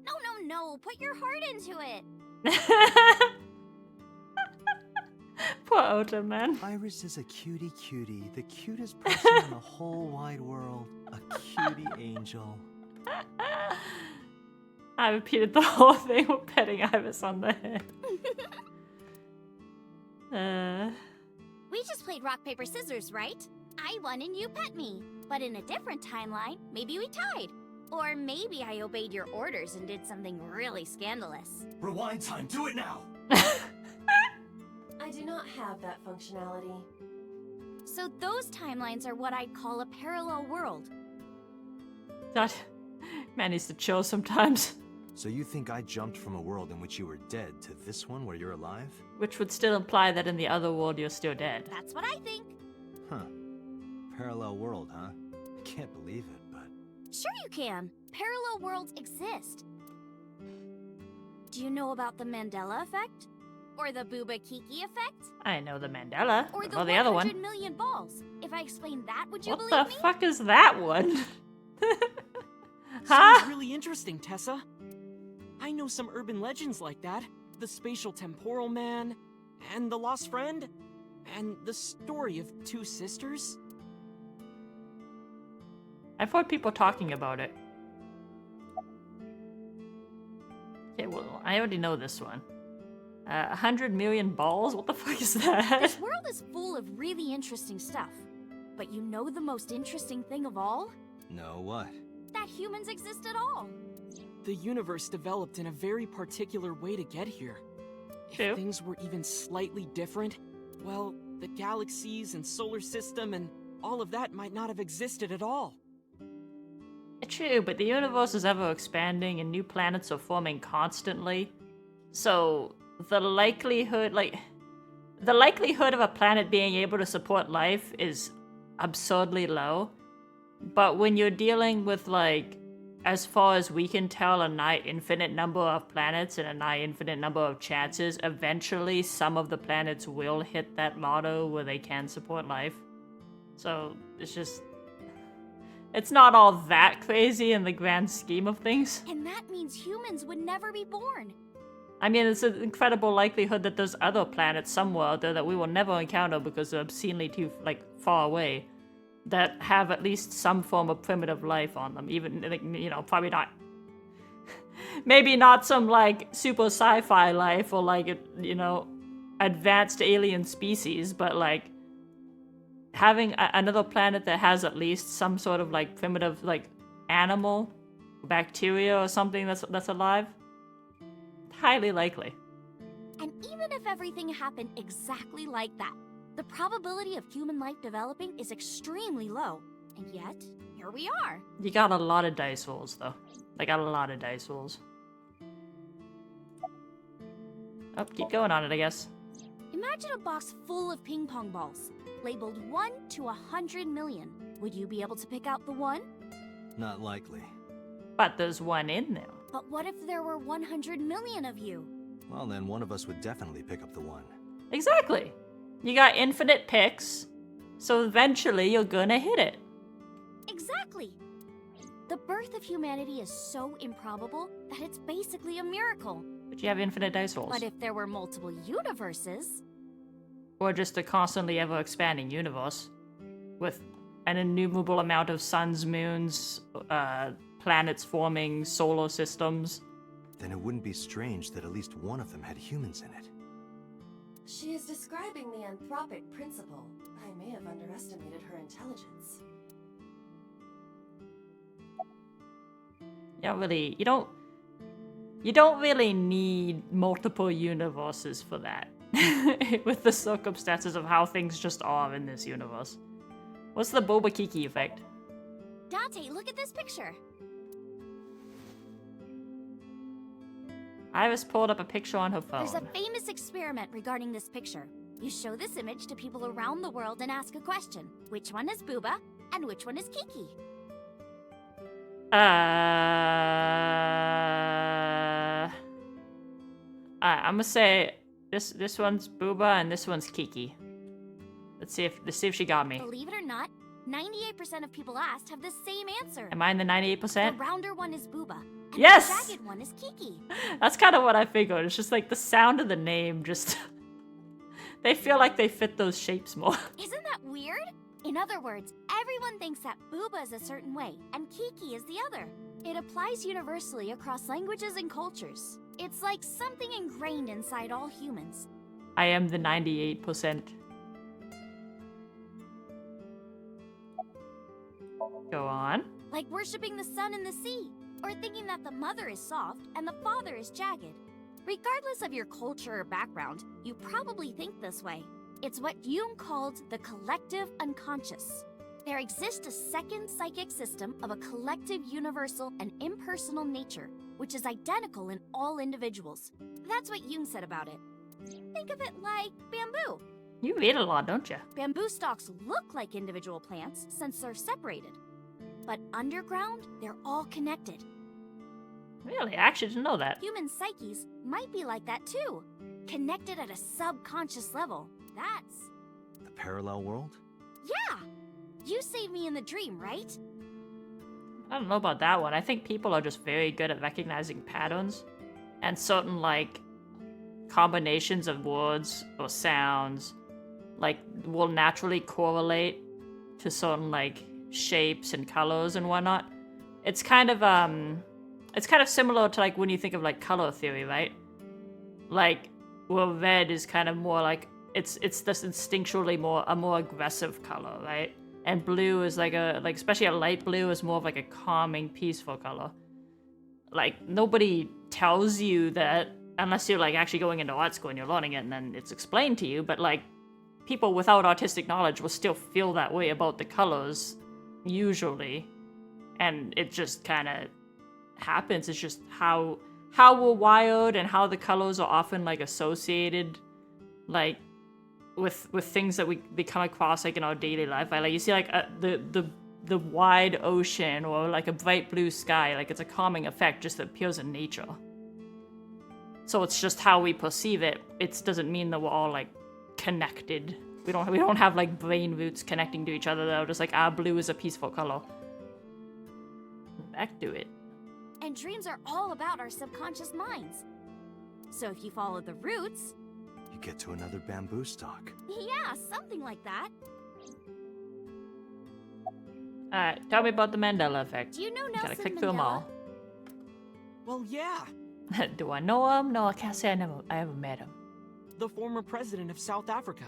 [SPEAKER 3] No, no, no. Put your heart into it.
[SPEAKER 1] Poor Ota, man.
[SPEAKER 2] Iris is a cutie cutie, the cutest person in the whole wide world. A cutie angel.
[SPEAKER 1] I repeated the whole thing with petting Iris on the head.
[SPEAKER 3] We just played rock, paper, scissors, right? I won and you pet me. But in a different timeline, maybe we tied. Or maybe I obeyed your orders and did something really scandalous.
[SPEAKER 2] Rewind time, do it now!
[SPEAKER 4] I do not have that functionality.
[SPEAKER 3] So those timelines are what I'd call a parallel world.
[SPEAKER 1] That man needs to chill sometimes.
[SPEAKER 2] So you think I jumped from a world in which you were dead to this one where you're alive?
[SPEAKER 1] Which would still imply that in the other world you're still dead.
[SPEAKER 3] That's what I think.
[SPEAKER 2] Huh. Parallel world, huh? I can't believe it, but...
[SPEAKER 3] Sure you can. Parallel worlds exist. Do you know about the Mandela effect? Or the Booba Kiki effect?
[SPEAKER 1] I know the Mandela.
[SPEAKER 3] Or the
[SPEAKER 1] Well, the other
[SPEAKER 3] 100
[SPEAKER 1] one.
[SPEAKER 3] million balls? If I explain that, would you
[SPEAKER 1] What
[SPEAKER 3] believe
[SPEAKER 1] the
[SPEAKER 3] me?
[SPEAKER 1] fuck is that one?
[SPEAKER 7] Sounds
[SPEAKER 1] Huh?
[SPEAKER 7] really interesting, Tessa. I know some urban legends like that. The spatial temporal man, and the lost friend, and the story of two sisters.
[SPEAKER 1] I've heard people talking about it. Okay, well, I already know this one. 100 million balls? What the fuck is that?
[SPEAKER 3] This world is full of really interesting stuff. But you know the most interesting thing of all?
[SPEAKER 2] No, what?
[SPEAKER 3] That humans exist at all.
[SPEAKER 7] The universe developed in a very particular way to get here.
[SPEAKER 1] True.
[SPEAKER 7] If things were even slightly different, well, the galaxies and solar system and all of that might not have existed at all.
[SPEAKER 1] True, but the universe is ever expanding and new planets are forming constantly. So, the likelihood of a planet being able to support life is absurdly low. But when you're dealing with, like, as far as we can tell, a nigh infinite number of planets and a nigh infinite number of chances, eventually some of the planets will hit that motto where they can support life. So, it's not all that crazy in the grand scheme of things.
[SPEAKER 3] And that means humans would never be born.
[SPEAKER 1] I mean, it's an incredible likelihood that there's other planets somewhere out there that we will never encounter because they're obscenely too, like, far away, that have at least some form of primitive life on them. Even, like, you know, probably not... maybe not some, like, super sci-fi life or, like, you know, advanced alien species, but, like, having another planet that has at least some sort of, like, primitive, like, animal, bacteria or something that's alive, highly likely.
[SPEAKER 3] And even if everything happened exactly like that, the probability of human life developing is extremely low. And yet, here we are.
[SPEAKER 1] You got a lot of dice rolls, though. I got a lot of dice rolls. Oh, keep going on it, I guess.
[SPEAKER 3] Imagine a box full of ping pong balls, labeled 1 to 100 million. Would you be able to pick out the one?
[SPEAKER 2] Not likely.
[SPEAKER 1] But there's one in there.
[SPEAKER 3] But what if there were 100 million of you?
[SPEAKER 2] Well, then one of us would definitely pick up the one.
[SPEAKER 1] Exactly. You got infinite picks, so eventually you're gonna hit it.
[SPEAKER 3] Exactly. The birth of humanity is so improbable that it's basically a miracle.
[SPEAKER 1] But you have infinite dice rolls.
[SPEAKER 3] But if there were multiple universes...
[SPEAKER 1] Or just a constantly ever-expanding universe with an innumerable amount of suns, moons, planets forming, solar systems.
[SPEAKER 2] Then it wouldn't be strange that at least one of them had humans in it.
[SPEAKER 4] She is describing the anthropic principle. I may have underestimated her intelligence.
[SPEAKER 1] You don't really need multiple universes for that. With the circumstances of how things just are in this universe. What's the Boba Kiki effect?
[SPEAKER 3] Dante, look at this picture.
[SPEAKER 1] Iris pulled up a picture on her phone.
[SPEAKER 3] There's a famous experiment regarding this picture. You show this image to people around the world and ask a question. Which one is Booba and which one is Kiki?
[SPEAKER 1] I'm gonna say this one's Booba and this one's Kiki. Let's see if she got me.
[SPEAKER 3] Believe it or not, 98% of people asked have the same answer.
[SPEAKER 1] Am I in the
[SPEAKER 3] The
[SPEAKER 1] 98%?
[SPEAKER 3] rounder one is Booba. And
[SPEAKER 1] Yes!
[SPEAKER 3] the jagged one is Kiki.
[SPEAKER 1] That's kind of what I figured. It's just like the sound of the name just... they feel like they fit those shapes more.
[SPEAKER 3] Isn't that weird? In other words, everyone thinks that Booba is a certain way and Kiki is the other. It applies universally across languages and cultures. It's like something ingrained inside all humans.
[SPEAKER 1] I am the 98%. Go on.
[SPEAKER 3] Like worshipping the sun and the sea, or thinking that the mother is soft and the father is jagged. Regardless of your culture or background, you probably think this way. It's what Jung called the collective unconscious. There exists a second psychic system of a collective, universal, and impersonal nature, which is identical in all individuals. That's what Jung said about it. Think of it like bamboo.
[SPEAKER 1] You read a lot, don't you?
[SPEAKER 3] Bamboo stalks look like individual plants since they're separated. But underground, they're all connected.
[SPEAKER 1] Really? I actually didn't know that.
[SPEAKER 3] Human psyches might be like that too. Connected at a subconscious level. That's...
[SPEAKER 2] The parallel world?
[SPEAKER 3] Yeah! You saved me in the dream, right?
[SPEAKER 1] I don't know about that one. I think people are just very good at recognizing patterns. And certain, like, combinations of words or sounds, like, will naturally correlate to certain, like, shapes and colors and whatnot. It's kind of similar to, like, when you think of, like, color theory, right? Like, well, red is kind of more like, it's just instinctually a more aggressive color, right? And blue is like especially a light blue is more of like a calming, peaceful color. Like, nobody tells you that unless you're like actually going into art school and you're learning it and then it's explained to you, but like, people without artistic knowledge will still feel that way about the colors, usually. And it just kind of happens. It's just how we're wired and how the colors are often like associated, like, with things that we come across like in our daily life. Like you see like the wide ocean or like a bright blue sky, like it's a calming effect just that appears in nature. So it's just how we perceive it. It doesn't mean that we're all like connected. We don't have like brain roots connecting to each other that are just like, blue is a peaceful color. Back to it.
[SPEAKER 3] And dreams are all about our subconscious minds. So if you follow the roots...
[SPEAKER 2] You get to another bamboo stalk.
[SPEAKER 3] Yeah, something like that.
[SPEAKER 1] Alright, tell me about the Mandela effect.
[SPEAKER 3] Do you know
[SPEAKER 1] Gotta
[SPEAKER 3] Nelson
[SPEAKER 1] click through them
[SPEAKER 3] Mandela?
[SPEAKER 1] all.
[SPEAKER 7] Well, yeah.
[SPEAKER 1] Do I know him? No, I can't say I ever met him.
[SPEAKER 7] The former president of South Africa.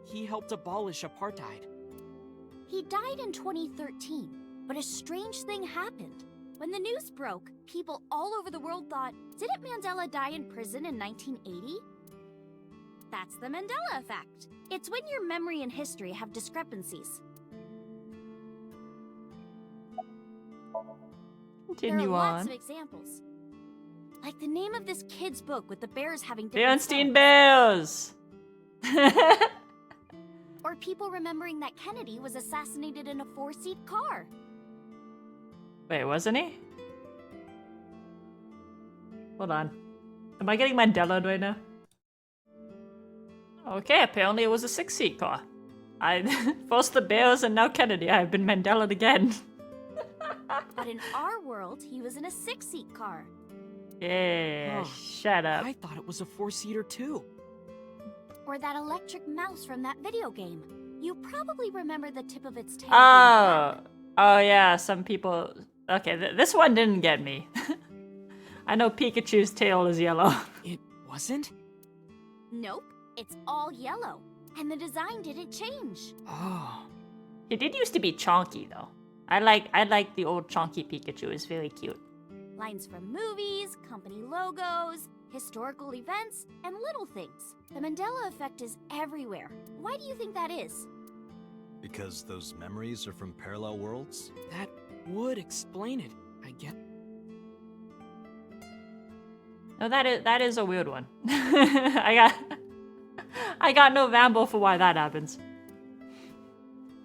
[SPEAKER 7] He helped abolish apartheid.
[SPEAKER 3] He died in 2013, but a strange thing happened. When the news broke, people all over the world thought, didn't Mandela die in prison in 1980? That's the Mandela effect. It's when your memory and history have discrepancies.
[SPEAKER 1] Continue
[SPEAKER 3] there are lots
[SPEAKER 1] on.
[SPEAKER 3] of examples. Like the name of this kid's book with the bears having different
[SPEAKER 1] Bernstein
[SPEAKER 3] styles.
[SPEAKER 1] Bears!
[SPEAKER 3] Or people remembering that Kennedy was assassinated in a 4-seat car.
[SPEAKER 1] Wait, wasn't he? Hold on. Am I getting Mandela right now? Okay, apparently it was a 6-seat car. First the Bears and now Kennedy. I've been Mandela again.
[SPEAKER 3] But in our world, he was in a 6-seat car.
[SPEAKER 1] Yeah,
[SPEAKER 7] Oh,
[SPEAKER 1] shut up.
[SPEAKER 7] I thought it was a 4-seater too.
[SPEAKER 3] Or that electric mouse from that video game. You probably remember the tip of its tail.
[SPEAKER 1] Oh yeah, some people... Okay, this one didn't get me. I know Pikachu's tail is yellow.
[SPEAKER 7] It wasn't?
[SPEAKER 3] Nope, it's all yellow. And the design didn't change.
[SPEAKER 7] Oh.
[SPEAKER 1] It did used to be chonky though. I like the old chonky Pikachu. It's very cute.
[SPEAKER 3] Lines from movies, company logos, historical events, and little things. The Mandela effect is everywhere. Why do you think that is?
[SPEAKER 2] Because those memories are from parallel worlds?
[SPEAKER 7] That would explain it, I get.
[SPEAKER 1] No, that is a weird one. I got no ramble for why that happens.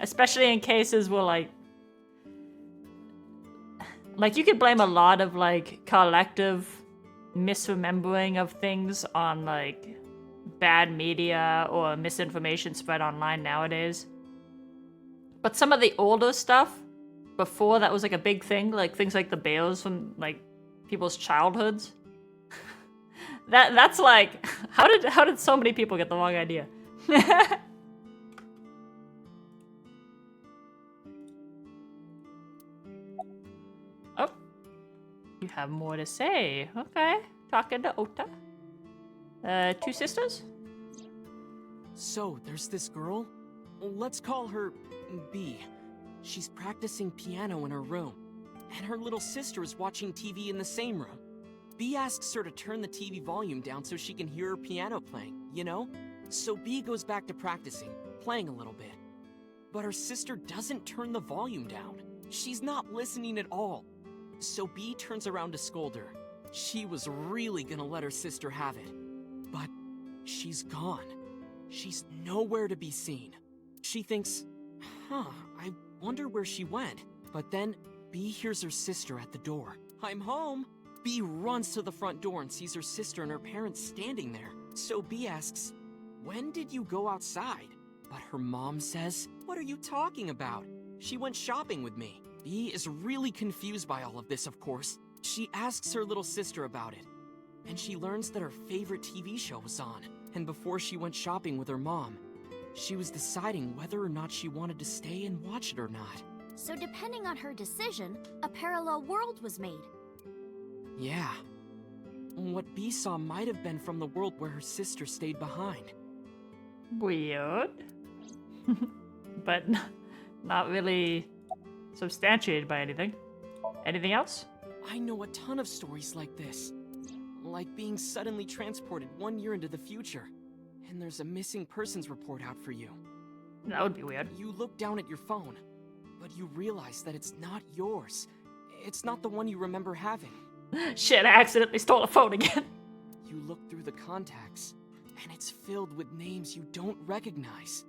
[SPEAKER 1] Especially in cases where like you could blame a lot of like collective misremembering of things on like bad media or misinformation spread online nowadays. But some of the older stuff, before that was like a big thing, like things like the bells from like people's childhoods. That's like, how did so many people get the wrong idea? Oh, you have more to say. Okay, talking to Ota. 2 sisters?
[SPEAKER 7] So, there's this girl. Let's call her B. She's practicing piano in her room, and her little sister is watching TV in the same room. B asks her to turn the TV volume down so she can hear her piano playing, you know? So B goes back to practicing, playing a little bit. But her sister doesn't turn the volume down. She's not listening at all. So B turns around to scold her. She was really gonna let her sister have it. But she's gone. She's nowhere to be seen. She thinks, I wonder where she went. But then B hears her sister at the door. I'm home. B runs to the front door and sees her sister and her parents standing there. So B asks, when did you go outside? But her mom says, what are you talking about? She went shopping with me. B is really confused by all of this, of course. She asks her little sister about it. And she learns that her favorite TV show was on. And before she went shopping with her mom, she was deciding whether or not she wanted to stay and watch it or not.
[SPEAKER 6] So depending on her decision, a parallel world was made.
[SPEAKER 7] Yeah. What B saw might have been from the world where her sister stayed behind.
[SPEAKER 1] Weird. But not really substantiated by anything. Anything else?
[SPEAKER 7] I know a ton of stories like this. Like being suddenly transported 1 year into the future, and there's a missing persons report out for you.
[SPEAKER 1] That would be weird.
[SPEAKER 7] You look down at your phone, but you realize that it's not yours. It's not the one you remember having.
[SPEAKER 1] Shit, I accidentally stole a phone again.
[SPEAKER 7] You look through the contacts, and it's filled with names you don't recognize.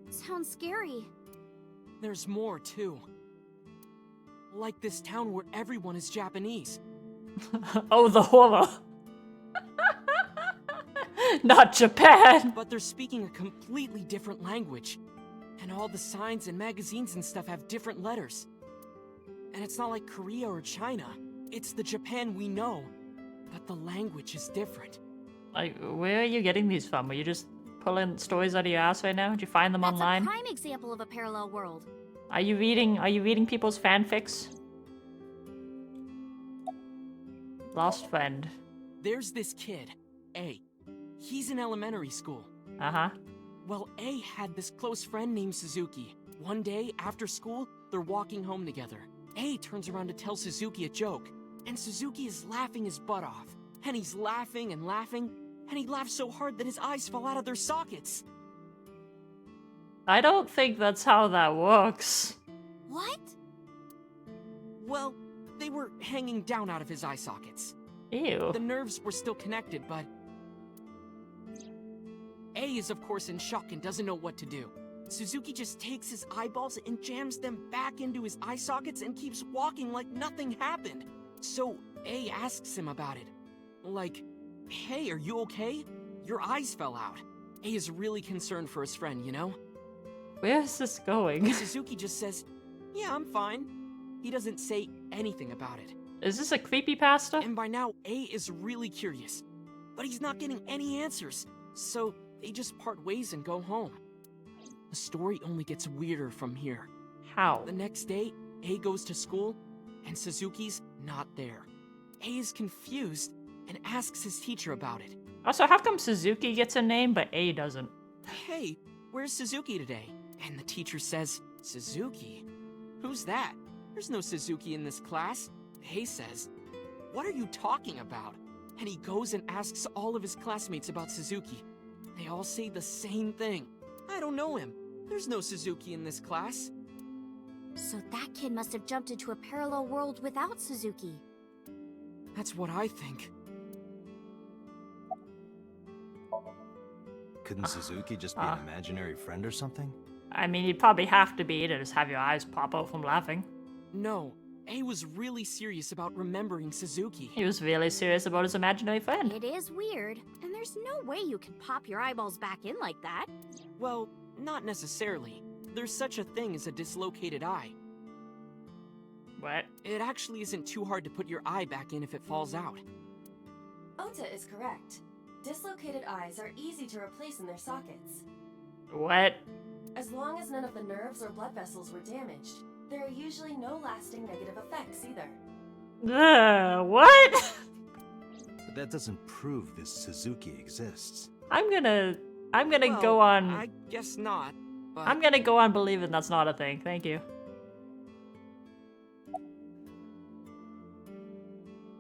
[SPEAKER 6] Sounds scary.
[SPEAKER 7] There's more, too. Like this town where everyone is Japanese.
[SPEAKER 1] Oh, the horror. Not Japan.
[SPEAKER 7] But they're speaking a completely different language. And all the signs and magazines and stuff have different letters. And it's not like Korea or China. It's the Japan we know. But the language is different.
[SPEAKER 1] Like, where are you getting these from? Are you just pulling stories out of your ass right now? Did you find them online?
[SPEAKER 6] That's a prime example of a parallel world.
[SPEAKER 1] Are you reading people's fanfics? Lost friend.
[SPEAKER 7] There's this kid, A. He's in elementary school.
[SPEAKER 1] Uh-huh.
[SPEAKER 7] Well, A had this close friend named Suzuki. One day, after school, they're walking home together. A turns around to tell Suzuki a joke, and Suzuki is laughing his butt off. And he's laughing and laughing, and he laughs so hard that his eyes fall out of their sockets.
[SPEAKER 1] I don't think that's how that works.
[SPEAKER 6] What?
[SPEAKER 7] Well, they were hanging down out of his eye sockets.
[SPEAKER 1] Ew.
[SPEAKER 7] The nerves were still connected, but... A is of course in shock and doesn't know what to do. Suzuki just takes his eyeballs and jams them back into his eye sockets and keeps walking like nothing happened. So A asks him about it. Like, hey, are you okay? Your eyes fell out. A is really concerned for his friend, you know?
[SPEAKER 1] Where is this going?
[SPEAKER 7] Suzuki just says, yeah, I'm fine. He doesn't say anything about it.
[SPEAKER 1] Is this a creepypasta?
[SPEAKER 7] And by now, A is really curious. But he's not getting any answers. So they just part ways and go home. The story only gets weirder from here.
[SPEAKER 1] How?
[SPEAKER 7] The next day, A goes to school, and Suzuki's not there. A is confused and asks his teacher about it.
[SPEAKER 1] Also, how come Suzuki gets a name but A doesn't?
[SPEAKER 7] Hey, where's Suzuki today? And the teacher says, Suzuki? Who's that? There's no Suzuki in this class. A says, what are you talking about? And he goes and asks all of his classmates about Suzuki. They all say the same thing. I don't know him. There's no Suzuki in this class.
[SPEAKER 6] So that kid must have jumped into a parallel world without Suzuki.
[SPEAKER 7] That's what I think.
[SPEAKER 2] Couldn't Suzuki just be an imaginary friend or something?
[SPEAKER 1] I mean, you'd probably have to be to just have your eyes pop out from laughing.
[SPEAKER 7] No, A was really serious about remembering Suzuki.
[SPEAKER 1] He was really serious about his imaginary friend.
[SPEAKER 6] It is weird, and there's no way you can pop your eyeballs back in like that.
[SPEAKER 7] Well, not necessarily. there's such a thing as a dislocated eye.
[SPEAKER 1] What?
[SPEAKER 7] It actually isn't too hard to put your eye back in if it falls out.
[SPEAKER 4] Ota is correct. Dislocated eyes are easy to replace in their sockets.
[SPEAKER 1] What?
[SPEAKER 4] As long as none of the nerves or blood vessels were damaged, there are usually no lasting negative effects either.
[SPEAKER 1] What?
[SPEAKER 2] But that doesn't prove this Suzuki exists.
[SPEAKER 1] I'm gonna
[SPEAKER 7] Well,
[SPEAKER 1] go on.
[SPEAKER 7] I guess not, but...
[SPEAKER 1] I'm gonna go on believing that's not a thing. Thank you.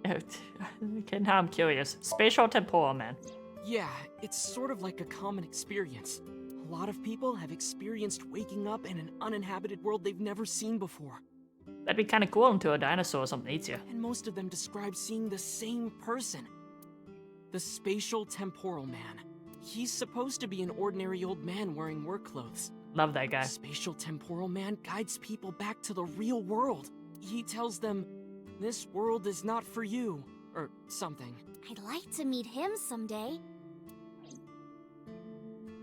[SPEAKER 1] Okay, now I'm curious. Spatial temporal man.
[SPEAKER 7] Yeah, it's sort of like a common experience. A lot of people have experienced waking up in an uninhabited world they've never seen before.
[SPEAKER 1] That'd be kind of cool until a dinosaur or something eats you.
[SPEAKER 7] And most of them describe seeing the same person. The spatial temporal man. He's supposed to be an ordinary old man wearing work clothes.
[SPEAKER 1] Love that guy.
[SPEAKER 7] Spatial temporal man guides people back to the real world. He tells them, this world is not for you, or something.
[SPEAKER 6] I'd like to meet him someday.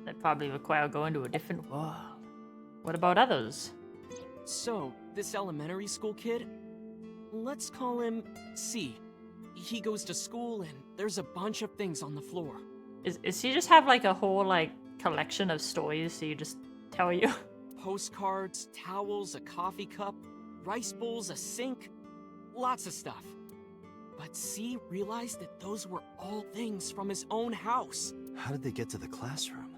[SPEAKER 1] That'd probably require going to a different world. What about others?
[SPEAKER 7] So, this elementary school kid, let's call him C. He goes to school and there's a bunch of things on the floor.
[SPEAKER 1] Is he just have like a whole like collection of stories he just tell you?
[SPEAKER 7] Postcards, towels, a coffee cup, rice bowls, a sink, lots of stuff. But C realized that those were all things from his own house.
[SPEAKER 2] How did they get to the classroom?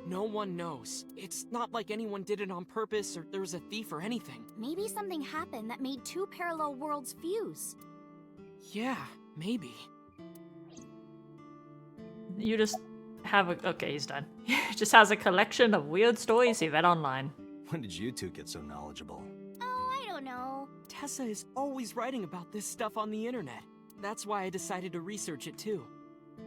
[SPEAKER 7] No one knows. It's not like anyone did it on purpose or there was a thief or anything.
[SPEAKER 6] Maybe something happened that made two parallel worlds fuse.
[SPEAKER 7] Yeah, maybe.
[SPEAKER 1] You just have a... Okay, he's done. He just has a collection of weird stories he read online.
[SPEAKER 2] When did you two get so knowledgeable?
[SPEAKER 6] Oh, I don't know.
[SPEAKER 7] Tessa is always writing about this stuff on the internet. That's why I decided to research it too.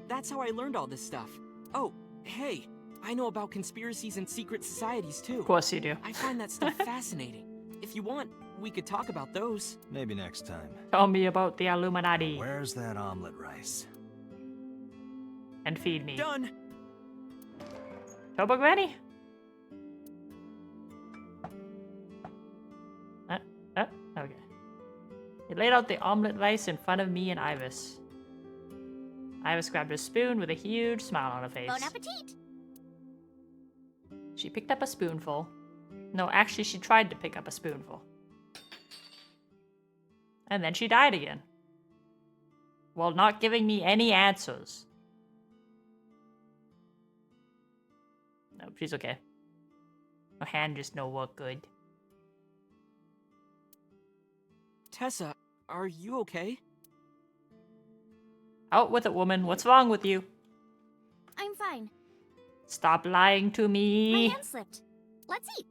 [SPEAKER 7] That's how I learned all this stuff. Oh, hey, I know about conspiracies and secret societies too.
[SPEAKER 1] Of course you do.
[SPEAKER 7] I find that stuff fascinating. If you want, we could talk about those.
[SPEAKER 2] Maybe next time.
[SPEAKER 1] Tell me about the Illuminati.
[SPEAKER 2] Where's that omelet rice?
[SPEAKER 1] And feed me.
[SPEAKER 7] Done!
[SPEAKER 1] Turbo Granny? Okay. He laid out the omelet rice in front of me and Iris. Iris grabbed her spoon with a huge smile on her face.
[SPEAKER 6] Bon appetit!
[SPEAKER 1] She picked up a spoonful. No, actually, she tried to pick up a spoonful. And then she died again. While not giving me any answers. Nope, she's okay. Her hand just no work good.
[SPEAKER 7] Tessa, are you okay?
[SPEAKER 1] Out with it, woman. What's wrong with you?
[SPEAKER 6] I'm fine.
[SPEAKER 1] Stop lying to
[SPEAKER 6] My
[SPEAKER 1] me.
[SPEAKER 6] hand slipped. Let's eat.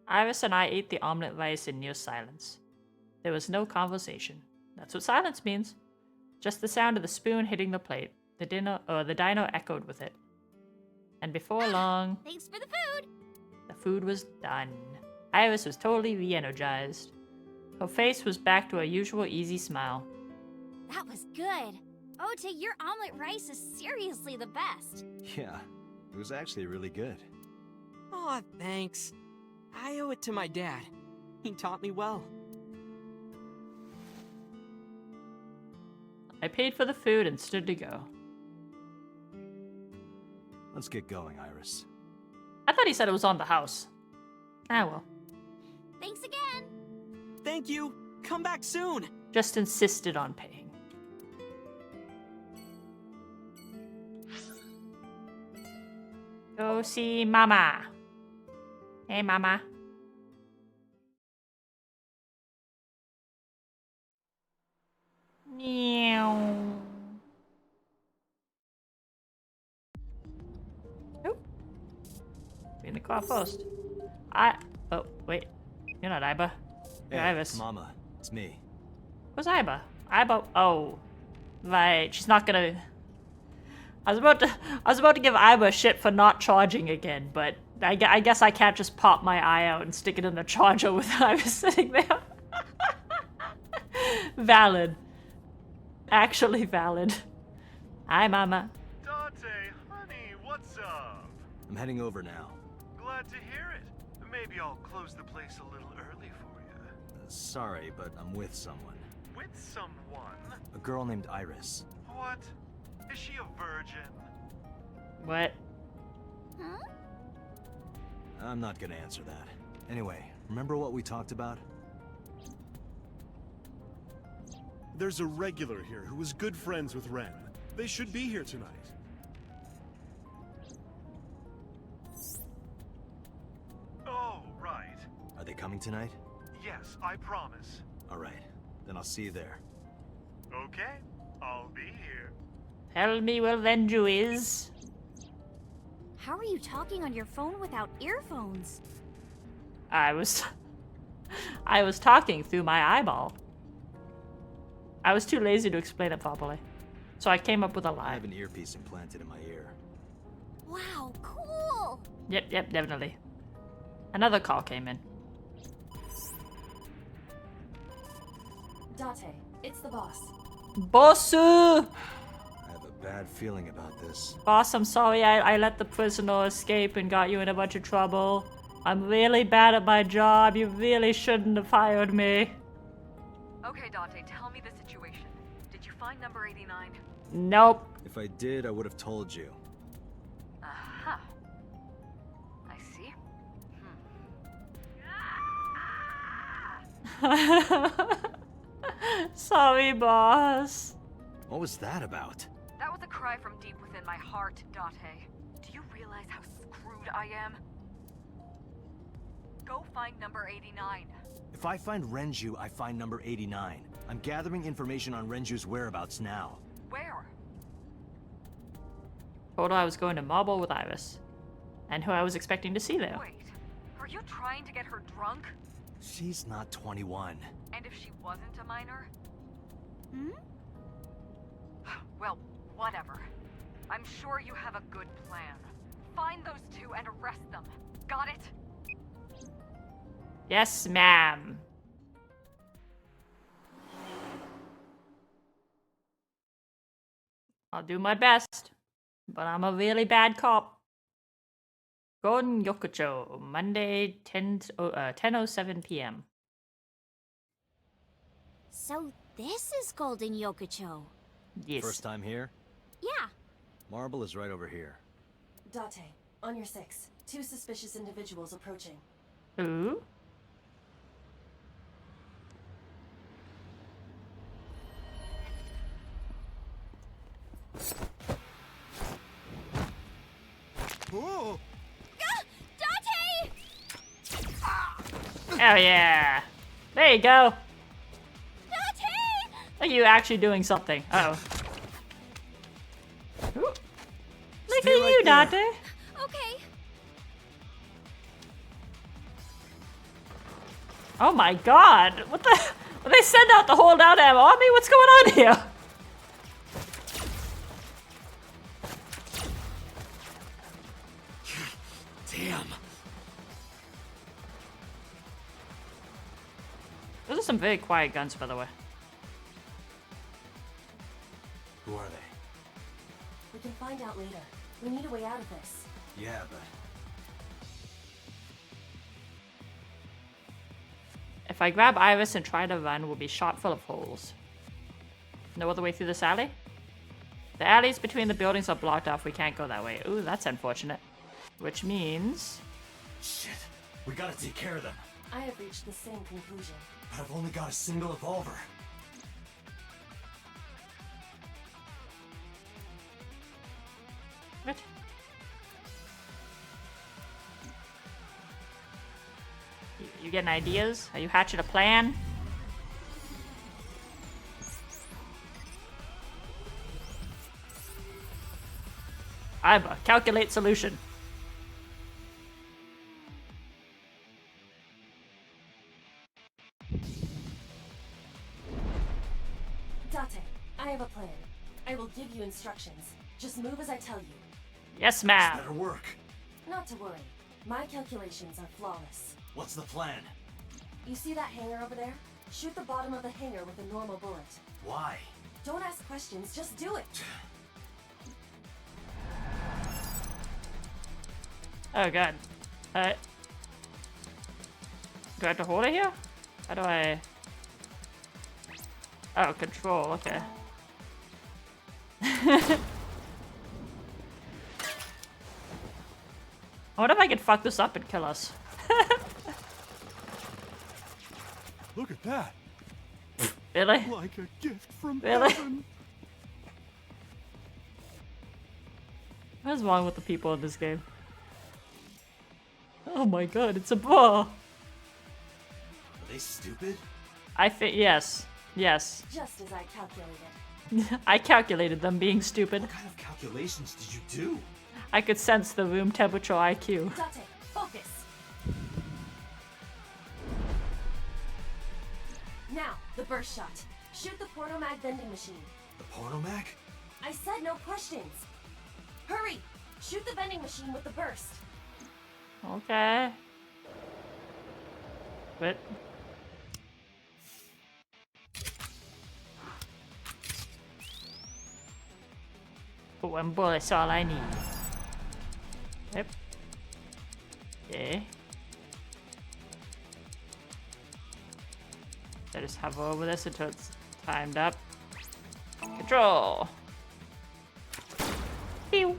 [SPEAKER 1] Iris and I ate the omelet rice in near silence. There was no conversation. That's what silence means. Just the sound of the spoon hitting the plate. The dino echoed with it. And before long,
[SPEAKER 6] Thanks for the food.
[SPEAKER 1] the food was done. Iris was totally re-energized. Her face was back to her usual easy smile.
[SPEAKER 6] That was good. Ota, your omelet rice is seriously the best.
[SPEAKER 2] Yeah, it was actually really good.
[SPEAKER 7] Aw, thanks. I owe it to my dad. He taught me well.
[SPEAKER 1] I paid for the food and stood to go.
[SPEAKER 2] Let's get going, Iris.
[SPEAKER 1] I thought he said it was on the house. Ah well.
[SPEAKER 6] Thanks again.
[SPEAKER 7] Thank you. Come back soon.
[SPEAKER 1] Just insisted on paying. Go see Mama. Hey, Mama. Meow. Nope. Be in the car first. Oh, wait. You're not Iba. You're
[SPEAKER 2] Hey,
[SPEAKER 1] Iris.
[SPEAKER 2] Mama, it's me.
[SPEAKER 1] Where's Iba? Iba. Oh. Right. She's not gonna. I was about to give Iba shit for not charging again, but I guess I can't just pop my eye out and stick it in the charger with Iba sitting there. Valid. Actually valid. Hi, Mama.
[SPEAKER 8] Dante, honey, what's up?
[SPEAKER 2] I'm heading over now.
[SPEAKER 8] Glad to hear it. Maybe I'll close the place a little early for you.
[SPEAKER 2] Sorry, but I'm with someone.
[SPEAKER 8] With someone?
[SPEAKER 2] A girl named Iris.
[SPEAKER 8] What? Is she a virgin?
[SPEAKER 1] What?
[SPEAKER 3] Huh?
[SPEAKER 2] I'm not gonna answer that. Anyway, remember what we talked about?
[SPEAKER 9] There's a regular here who is good friends with Ren. They should be here tonight.
[SPEAKER 8] Oh, right.
[SPEAKER 2] Are they coming tonight?
[SPEAKER 8] Yes, I promise.
[SPEAKER 2] Alright, then I'll see you there.
[SPEAKER 8] Okay, I'll be here.
[SPEAKER 1] Tell me where Venju is.
[SPEAKER 3] How are you talking on your phone without earphones?
[SPEAKER 1] I was talking through my eyeball. I was too lazy to explain it properly. So I came up with a
[SPEAKER 2] I
[SPEAKER 1] lie.
[SPEAKER 2] have an earpiece implanted in my ear.
[SPEAKER 3] Wow, cool!
[SPEAKER 1] Yep, definitely. Another call came in.
[SPEAKER 4] Date, it's the boss.
[SPEAKER 1] Bossu!
[SPEAKER 2] I have a bad feeling about this.
[SPEAKER 1] Boss, I'm sorry I let the prisoner escape and got you in a bunch of trouble. I'm really bad at my job. You really shouldn't have fired me.
[SPEAKER 10] Okay, Date, tell me the situation. Did you find number 89?
[SPEAKER 1] Nope.
[SPEAKER 2] If I did, I would have told you.
[SPEAKER 10] Aha. I see.
[SPEAKER 1] Sorry, boss.
[SPEAKER 2] What was that about?
[SPEAKER 10] That was a cry from deep within my heart, Date. Do you realize how screwed I am? Go find number 89.
[SPEAKER 2] If I find Renju, I find number 89. I'm gathering information on Renju's whereabouts now.
[SPEAKER 10] Where?
[SPEAKER 1] Told her I was going to Marble with Iris. And who I was expecting to see there.
[SPEAKER 10] Wait, are you trying to get her drunk?
[SPEAKER 2] She's not 21.
[SPEAKER 10] And if she wasn't a minor?
[SPEAKER 3] Hmm?
[SPEAKER 10] Well, whatever. I'm sure you have a good plan. Find those two and arrest them. Got it?
[SPEAKER 1] Yes, ma'am. I'll do my best. But I'm a really bad cop. Golden Yokocho, Monday, 10:07 p.m.
[SPEAKER 3] So this is Golden Yokocho.
[SPEAKER 1] Yes.
[SPEAKER 2] First time here?
[SPEAKER 3] Yeah.
[SPEAKER 2] Marble is right over here.
[SPEAKER 4] Date, on your 6. 2 suspicious individuals approaching.
[SPEAKER 1] Ooh.
[SPEAKER 9] Oh!
[SPEAKER 3] Date!
[SPEAKER 1] Oh yeah. There you go.
[SPEAKER 3] Date!
[SPEAKER 1] Are you actually doing something? Uh-oh. Ooh. Look
[SPEAKER 2] Stay
[SPEAKER 1] at
[SPEAKER 2] right
[SPEAKER 1] you,
[SPEAKER 2] there.
[SPEAKER 1] Dante.
[SPEAKER 3] Okay.
[SPEAKER 1] Oh my god. What the? Will they send out the whole down army? What's going on here?
[SPEAKER 7] Damn.
[SPEAKER 1] Those are some very quiet guns, by the way.
[SPEAKER 2] Who are they?
[SPEAKER 4] We can find out later. We need a way out of this.
[SPEAKER 2] Yeah, but...
[SPEAKER 1] If I grab Iris and try to run, we'll be shot full of holes. No other way through this alley? The alleys between the buildings are blocked off. We can't go that way. Ooh, that's unfortunate. Which means...
[SPEAKER 2] Shit. We gotta take care of them.
[SPEAKER 4] I have reached the same conclusion.
[SPEAKER 2] But I've only got a single revolver.
[SPEAKER 1] What? You getting ideas? Are you hatching a plan? Iba, calculate solution.
[SPEAKER 4] Date, I have a plan. I will give you instructions. Just move as I tell you.
[SPEAKER 1] Yes, ma'am.
[SPEAKER 2] Better work.
[SPEAKER 4] Not to worry. My calculations are flawless.
[SPEAKER 2] What's the plan?
[SPEAKER 4] You see that hangar over there? Shoot the bottom of the hangar with a normal bullet.
[SPEAKER 2] Why?
[SPEAKER 4] Don't ask questions, just do it.
[SPEAKER 1] Oh god. Alright. Do I have to hold it here? How do I... Oh, control, okay. I wonder if I can fuck this up and kill us.
[SPEAKER 9] Look at that.
[SPEAKER 1] Really?
[SPEAKER 9] Like a gift from
[SPEAKER 1] Really?
[SPEAKER 9] heaven.
[SPEAKER 1] What is wrong with the people in this game? Oh my god, it's a bar!
[SPEAKER 2] Are they stupid?
[SPEAKER 1] I think yes. Yes.
[SPEAKER 4] Just as I calculated.
[SPEAKER 1] I calculated them being stupid.
[SPEAKER 2] What kind of calculations did you do?
[SPEAKER 1] I could sense the room temperature IQ.
[SPEAKER 4] Date, focus. Now, the burst shot. Shoot the pornomag vending machine.
[SPEAKER 2] The pornomag?
[SPEAKER 4] I said no questions. Hurry! Shoot the vending machine with the burst.
[SPEAKER 1] Okay. But one bullet's all I need. Yep. Okay. I just hover over this until it's timed up. Control. Pew.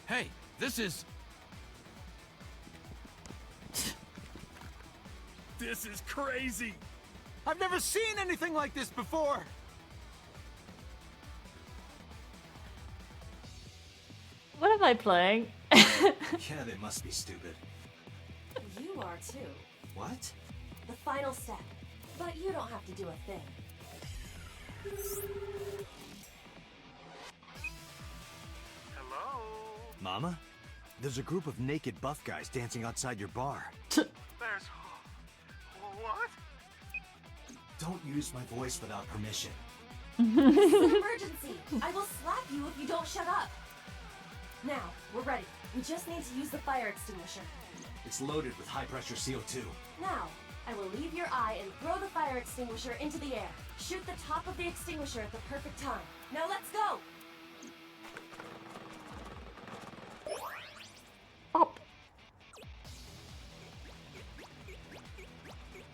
[SPEAKER 11] Hey, this is...
[SPEAKER 9] This is crazy. I've never seen anything like this before.
[SPEAKER 1] What am I playing?
[SPEAKER 2] Yeah, they must be stupid.
[SPEAKER 4] You are too.
[SPEAKER 2] What?
[SPEAKER 4] The final step. But you don't have to do a thing.
[SPEAKER 8] Hello?
[SPEAKER 2] Mama? There's a group of naked buff guys dancing outside your bar.
[SPEAKER 8] There's... What?
[SPEAKER 2] Don't use my voice without permission.
[SPEAKER 4] This is an emergency. I will slap you if you don't shut up. Now, we're ready. We just need to use the fire extinguisher.
[SPEAKER 2] It's loaded with high-pressure CO2.
[SPEAKER 4] Now, I will leave your eye and throw the fire extinguisher into the air. Shoot the top of the extinguisher at the perfect time. Now let's go!
[SPEAKER 1] Pop.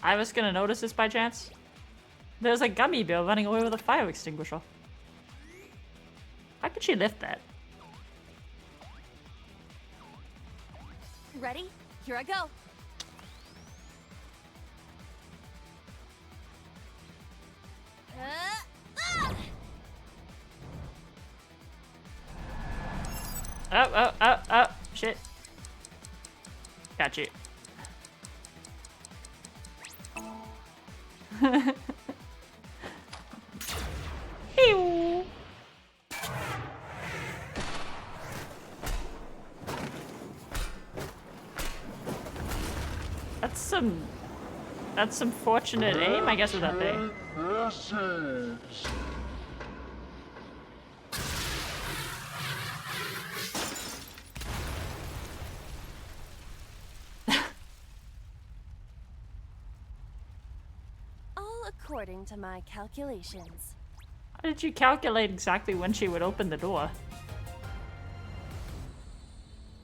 [SPEAKER 1] I was gonna notice this by chance. There's a gummy bear running away with a fire extinguisher. How could she lift that?
[SPEAKER 3] Ready? Here I go.
[SPEAKER 1] Oh, shit. Got you. Pew. That's some fortunate aim, I guess, with that thing.
[SPEAKER 4] All according to my calculations.
[SPEAKER 1] How did you calculate exactly when she would open the door?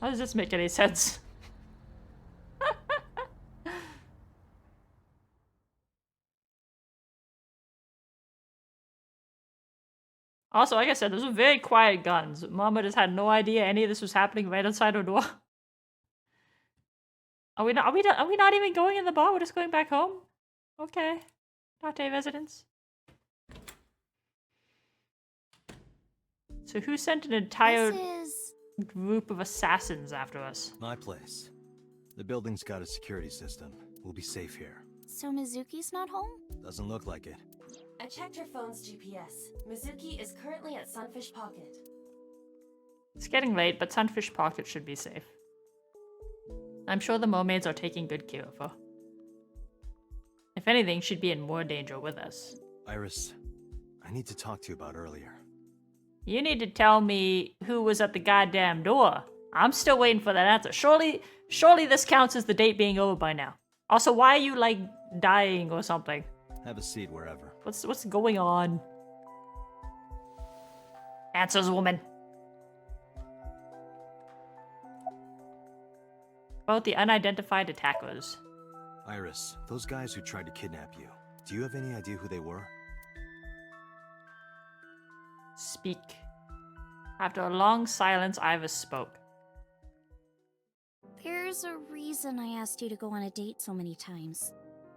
[SPEAKER 1] How does this make any sense? Also, like I said, those were very quiet guns. Mama just had no idea any of this was happening right outside her door. Are we not even going in the bar? We're just going back home? Okay. Tate residence. So who sent an entire group of assassins after us?
[SPEAKER 2] My place. The building's got a security system. We'll be safe here.
[SPEAKER 3] So Mizuki's not home?
[SPEAKER 2] Doesn't look like it.
[SPEAKER 4] I checked her phone's GPS. Mizuki is currently at Sunfish Pocket.
[SPEAKER 1] It's getting late, but Sunfish Pocket should be safe. I'm sure the mermaids are taking good care of her. If anything, she'd be in more danger with us.
[SPEAKER 2] Iris, I need to talk to you about earlier.
[SPEAKER 1] You need to tell me who was at the goddamn door. I'm still waiting for that answer. Surely this counts as the date being over by now. Also, why are you, like, dying or something?
[SPEAKER 2] Have a seat wherever.
[SPEAKER 1] What's going on? Answers, woman. About the unidentified attackers.
[SPEAKER 2] Iris, those guys who tried to kidnap you, do you have any idea who they were?
[SPEAKER 1] Speak. After a long silence, Iris spoke.
[SPEAKER 3] There's a reason I asked you to go on a date so many times.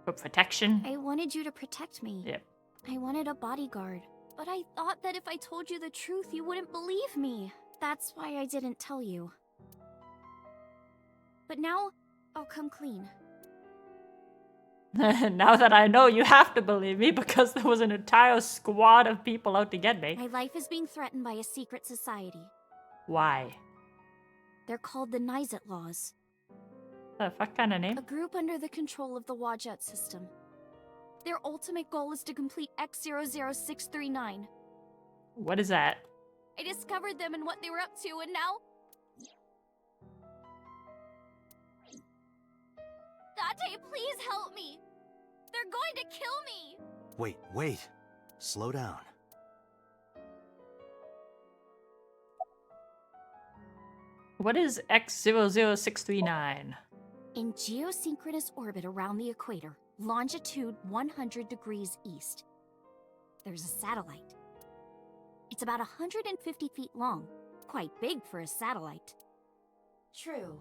[SPEAKER 1] For protection?
[SPEAKER 3] I wanted you to protect me.
[SPEAKER 1] Yep.
[SPEAKER 3] I wanted a bodyguard. But I thought that if I told you the truth, you wouldn't believe me. That's why I didn't tell you. But now, I'll come clean.
[SPEAKER 1] Now that I know, you have to believe me because there was an entire squad of people out to get me.
[SPEAKER 3] My life is being threatened by a secret society.
[SPEAKER 1] Why?
[SPEAKER 3] They're called the Nizet Laws.
[SPEAKER 1] The fuck kind of name?
[SPEAKER 3] A group under the control of the Wadjet system. Their ultimate goal is to complete X00639.
[SPEAKER 1] What is that?
[SPEAKER 3] I discovered them and what they were up to, and now... Date, please help me! They're going to kill me!
[SPEAKER 2] Wait. Slow down.
[SPEAKER 1] What is X00639?
[SPEAKER 3] In geosynchronous orbit around the equator, longitude 100 degrees east, there's a satellite. It's about 150 feet long, quite big for a satellite.
[SPEAKER 4] True.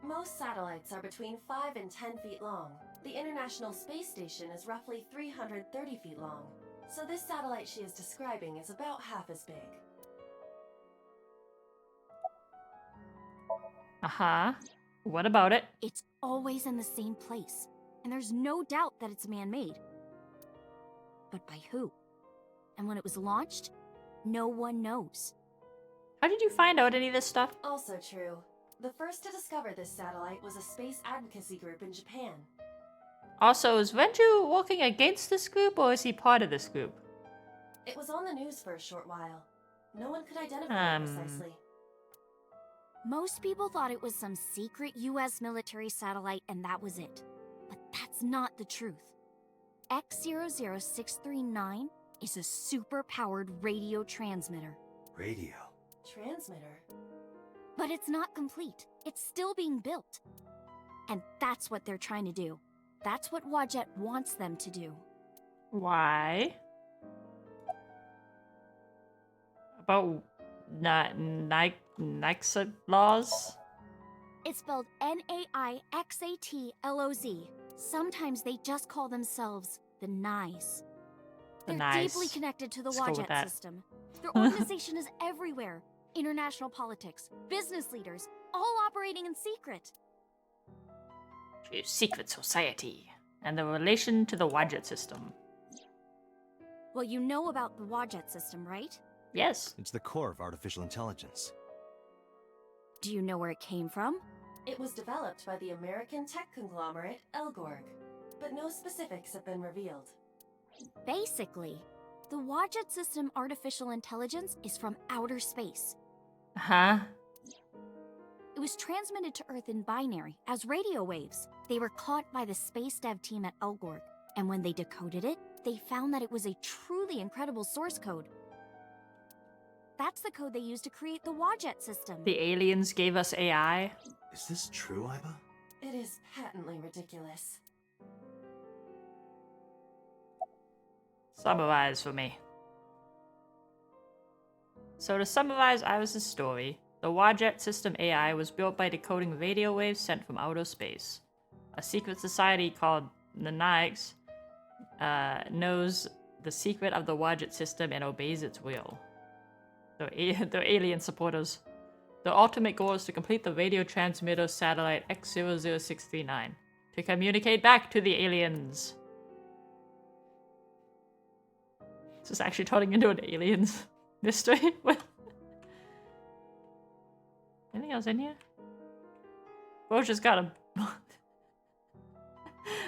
[SPEAKER 4] Most satellites are between 5 and 10 feet long. The International Space Station is roughly 330 feet long. So this satellite she is describing is about half as big.
[SPEAKER 1] Uh-huh. What about it?
[SPEAKER 3] It's always in the same place, and there's no doubt that it's man-made. But by who? And when it was launched, no one knows.
[SPEAKER 1] How did you find out any of this stuff?
[SPEAKER 4] Also true. The first to discover this satellite was a space advocacy group in Japan.
[SPEAKER 1] Also, is Venju working against this group, or is he part of this group?
[SPEAKER 4] It was on the news for a short while. No one could identify it precisely.
[SPEAKER 3] Most people thought it was some secret US military satellite and that was it. But that's not the truth. X00639 is a super-powered radio transmitter.
[SPEAKER 2] Radio?
[SPEAKER 4] Transmitter?
[SPEAKER 3] But it's not complete. It's still being built. And that's what they're trying to do. That's what Wadjet wants them to do.
[SPEAKER 1] Why? About Nixit laws?
[SPEAKER 3] It's spelled Naixatloz. Sometimes they just call themselves the Nyes. They're deeply connected to the Wadjet system. Their organization is everywhere. International politics, business leaders, all operating in secret.
[SPEAKER 1] Secret society. And the relation to the Wadjet system.
[SPEAKER 3] Well, you know about the Wadjet system, right?
[SPEAKER 1] Yes.
[SPEAKER 2] It's the core of artificial intelligence.
[SPEAKER 3] Do you know where it came from?
[SPEAKER 4] It was developed by the American tech conglomerate Elgorg, but no specifics have been revealed.
[SPEAKER 3] Basically, the Wadjet system artificial intelligence is from outer space.
[SPEAKER 1] Huh?
[SPEAKER 3] It was transmitted to Earth in binary, as radio waves. They were caught by the space dev team at Elgorg, and when they decoded it, they found that it was a truly incredible source code. That's the code they used to create the Wadjet system.
[SPEAKER 1] The aliens gave us AI?
[SPEAKER 2] Is this true, Iba?
[SPEAKER 4] It is patently ridiculous.
[SPEAKER 1] Summarize for me. So to summarize Iris' story, the Wadjet system AI was built by decoding radio waves sent from outer space. A secret society called the Nyx knows the secret of the Wadjet system and obeys its will. They're alien supporters. The ultimate goal is to complete the radio transmitter satellite X00639 to communicate back to the aliens. This is actually turning into an aliens mystery. Anything else in here? Bro's just got a...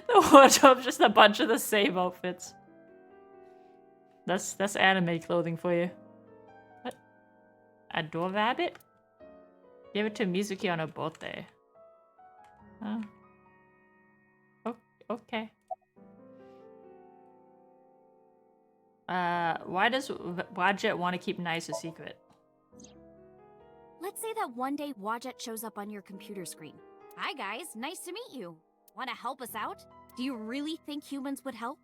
[SPEAKER 1] The wardrobe's just a bunch of the same outfits. That's anime clothing for you. What? A door rabbit? Give it to Mizuki on her birthday. Oh. Okay. Why does Wadjet want to keep Nice a secret?
[SPEAKER 3] Let's say that one day Wadjet shows up on your computer screen. Hi guys, nice to meet you. Want to help us out? Do you really think humans would help?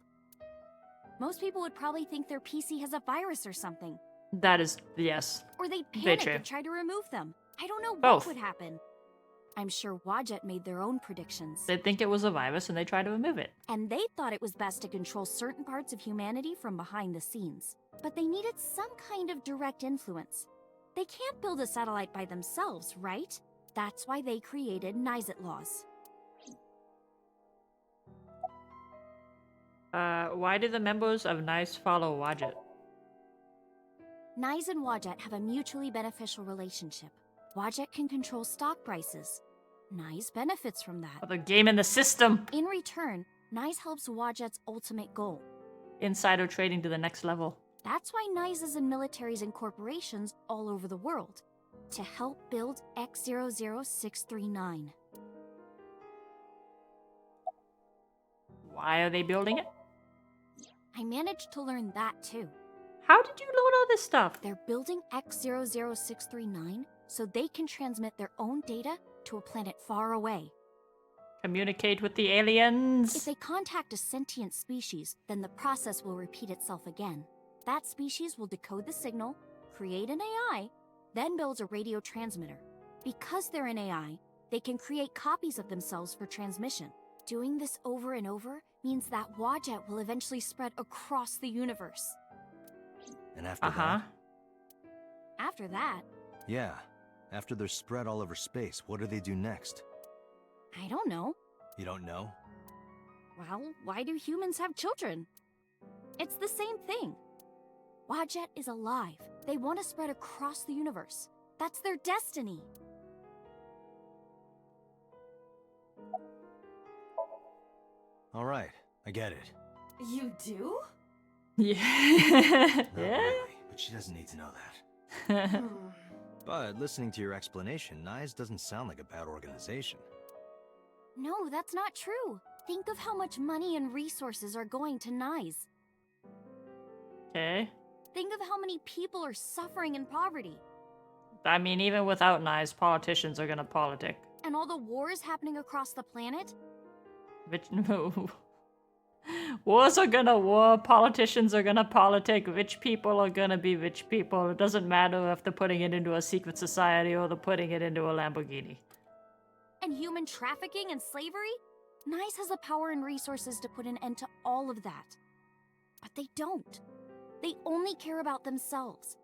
[SPEAKER 3] Most people would probably think their PC has a virus or something.
[SPEAKER 1] That is, yes.
[SPEAKER 3] Or they'd
[SPEAKER 1] Very
[SPEAKER 3] panic
[SPEAKER 1] true.
[SPEAKER 3] and try to remove them. I don't know
[SPEAKER 1] Both.
[SPEAKER 3] what would happen. I'm sure Wadjet made their own predictions.
[SPEAKER 1] They think it was a virus and they try to remove it.
[SPEAKER 3] And they thought it was best to control certain parts of humanity from behind the scenes. But they needed some kind of direct influence. They can't build a satellite by themselves, right? That's why they created Nizet laws.
[SPEAKER 1] Why do the members of Nice follow Wadjet?
[SPEAKER 3] Nice and Wadjet have a mutually beneficial relationship. Wadjet can control stock prices. Nice benefits from that.
[SPEAKER 1] Oh, the game in the system!
[SPEAKER 3] In return, Nice helps Wadjet's ultimate goal.
[SPEAKER 1] Insider trading to the next level.
[SPEAKER 3] That's why Nice is in militaries and corporations all over the world. To help build X00639.
[SPEAKER 1] Why are they building it?
[SPEAKER 3] I managed to learn that too.
[SPEAKER 1] How did you learn all this stuff?
[SPEAKER 3] They're building X00639 so they can transmit their own data to a planet far away.
[SPEAKER 1] Communicate with the aliens?
[SPEAKER 3] If they contact a sentient species, then the process will repeat itself again. That species will decode the signal, create an AI, then builds a radio transmitter. Because they're an AI, they can create copies of themselves for transmission. Doing this over and over means that Wadjet will eventually spread across the universe.
[SPEAKER 2] And after that?
[SPEAKER 3] After that,
[SPEAKER 2] Yeah. After they're spread all over space, what do they do next?
[SPEAKER 3] I don't know.
[SPEAKER 2] You don't know?
[SPEAKER 3] Well, why do humans have children? It's the same thing. Wadjet is alive. They want to spread across the universe. That's their destiny.
[SPEAKER 2] All right, I get it.
[SPEAKER 4] You do?
[SPEAKER 1] Yeah.
[SPEAKER 2] Not
[SPEAKER 1] Yeah?
[SPEAKER 2] really, but she doesn't need to know that. But listening to your explanation, Nyes doesn't sound like a bad organization.
[SPEAKER 3] No, that's not true. Think of how much money and resources are going to Nyes.
[SPEAKER 1] Okay.
[SPEAKER 3] Think of how many people are suffering in poverty.
[SPEAKER 1] I mean, even without Nice, politicians are gonna politic.
[SPEAKER 3] And all the wars happening across the planet.
[SPEAKER 1] Wars are gonna war, politicians are gonna politic, rich people are gonna be rich people. It doesn't matter if they're putting it into a secret society or they're putting it into a Lamborghini.
[SPEAKER 3] And human trafficking and slavery? Nyes has the power and resources to put an end to all of that. But they don't. They only care about themselves.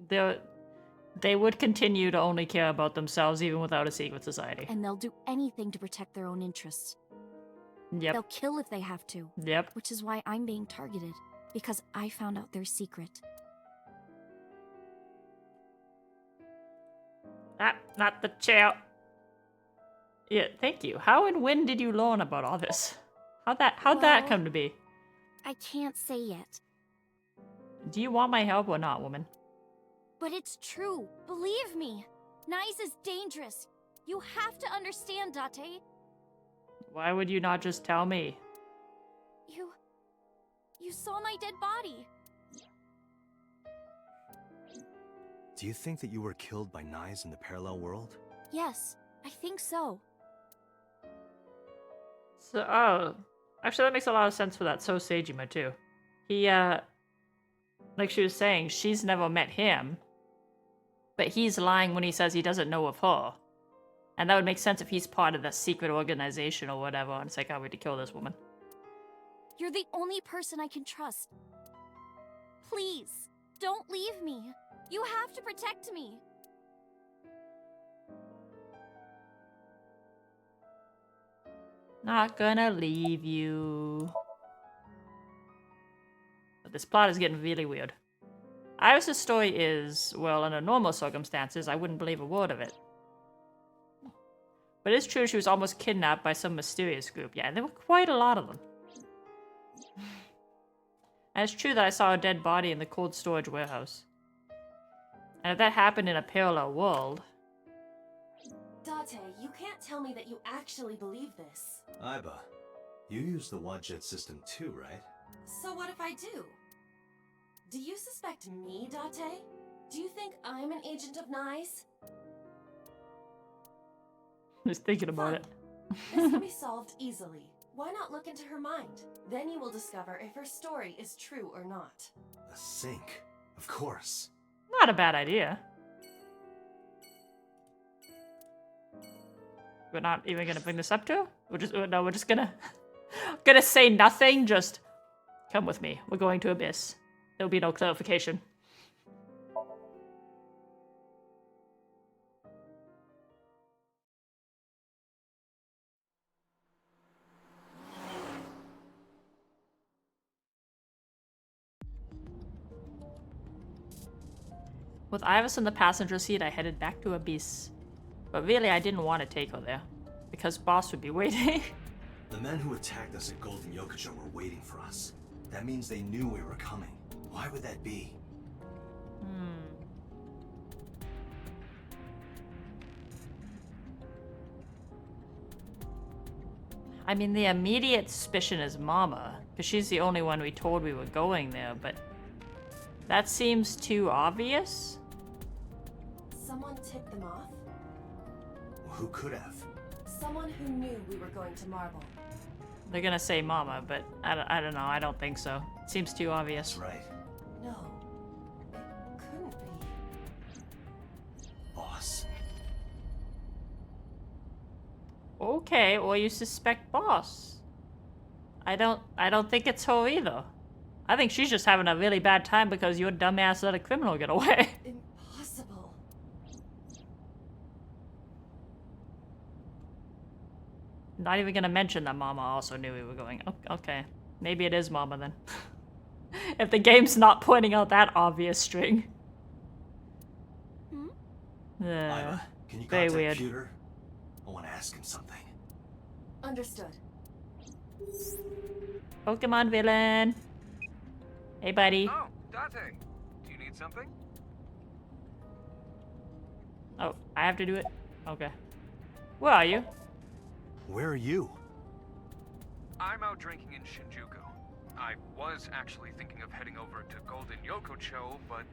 [SPEAKER 1] They would continue to only care about themselves even without a secret society.
[SPEAKER 3] And they'll do anything to protect their own interests.
[SPEAKER 1] Yep.
[SPEAKER 3] They'll kill if they have to.
[SPEAKER 1] Yep.
[SPEAKER 3] Which is why I'm being targeted. Because I found out their secret.
[SPEAKER 1] Not the chair. Yeah, thank you. How and when did you learn about all this? How'd that
[SPEAKER 3] Well-
[SPEAKER 1] come to be?
[SPEAKER 3] I can't say yet.
[SPEAKER 1] Do you want my help or not, woman?
[SPEAKER 3] But it's true. Believe me. Nyes is dangerous. You have to understand, Date.
[SPEAKER 1] Why would you not just tell me?
[SPEAKER 3] You saw my dead body.
[SPEAKER 2] Do you think that you were killed by Nyes in the parallel world?
[SPEAKER 3] Yes, I think so.
[SPEAKER 1] So, actually that makes a lot of sense for that So Seijima too. He, like she was saying, she's never met him, but he's lying when he says he doesn't know of her. And that would make sense if he's part of the secret organization or whatever, and it's like, oh, we had to kill this woman.
[SPEAKER 3] You're the only person I can trust. Please, don't leave me. You have to protect me.
[SPEAKER 1] Not gonna leave you. But this plot is getting really weird. Iris' story is, well, under normal circumstances, I wouldn't believe a word of it. But it's true she was almost kidnapped by some mysterious group. Yeah, there were quite a lot of them. And it's true that I saw a dead body in the cold storage warehouse. And if that happened in a parallel world...
[SPEAKER 4] Date, you can't tell me that you actually believe this.
[SPEAKER 2] Aiba, you use the Wadjet system too, right?
[SPEAKER 4] So what if I do? Do you suspect me, Date? Do you think I'm an agent of Nye's?
[SPEAKER 1] Just thinking about
[SPEAKER 4] Fun.
[SPEAKER 1] it.
[SPEAKER 4] This can be solved easily. Why not look into her mind? Then you will discover if her story is true or not.
[SPEAKER 2] A sink. Of course.
[SPEAKER 1] Not a bad idea. We're not even gonna bring this up to her? We're just gonna say nothing, just come with me. We're going to Abyss. There'll be no clarification. With Ivis in the passenger seat, I headed back to Abyss. But really, I didn't want to take her there, because Boss would be waiting.
[SPEAKER 2] The men who attacked us at Golden Yokocho were waiting for us. That means they knew we were coming. Why would that be?
[SPEAKER 1] I mean, the immediate suspicion is Mama, because she's the only one we told we were going there, but that seems too obvious.
[SPEAKER 4] Someone tipped them off?
[SPEAKER 2] Who could have?
[SPEAKER 4] Someone who knew we were going to Marble.
[SPEAKER 1] They're gonna say Mama, but I don't know. I don't think so. It seems too obvious.
[SPEAKER 2] That's right.
[SPEAKER 4] No. It couldn't be.
[SPEAKER 2] Boss.
[SPEAKER 1] Okay, or you suspect Boss. I don't think it's her either. I think she's just having a really bad time because your dumbass let a criminal get away.
[SPEAKER 4] Impossible.
[SPEAKER 1] Not even gonna mention that Mama also knew we were going. Okay, maybe it is Mama then. If the game's not pointing out that obvious string.
[SPEAKER 2] Iva, can you
[SPEAKER 1] very
[SPEAKER 2] contact
[SPEAKER 1] weird.
[SPEAKER 2] Pewter? I want to ask him something.
[SPEAKER 4] Understood.
[SPEAKER 1] Pokemon villain. Hey, buddy.
[SPEAKER 12] Oh, Date. Do you need something?
[SPEAKER 1] Oh, I have to do it? Okay. Where are you?
[SPEAKER 2] Where are you?
[SPEAKER 12] I'm out drinking in Shinjuku. I was actually thinking of heading over to Golden Yokocho, but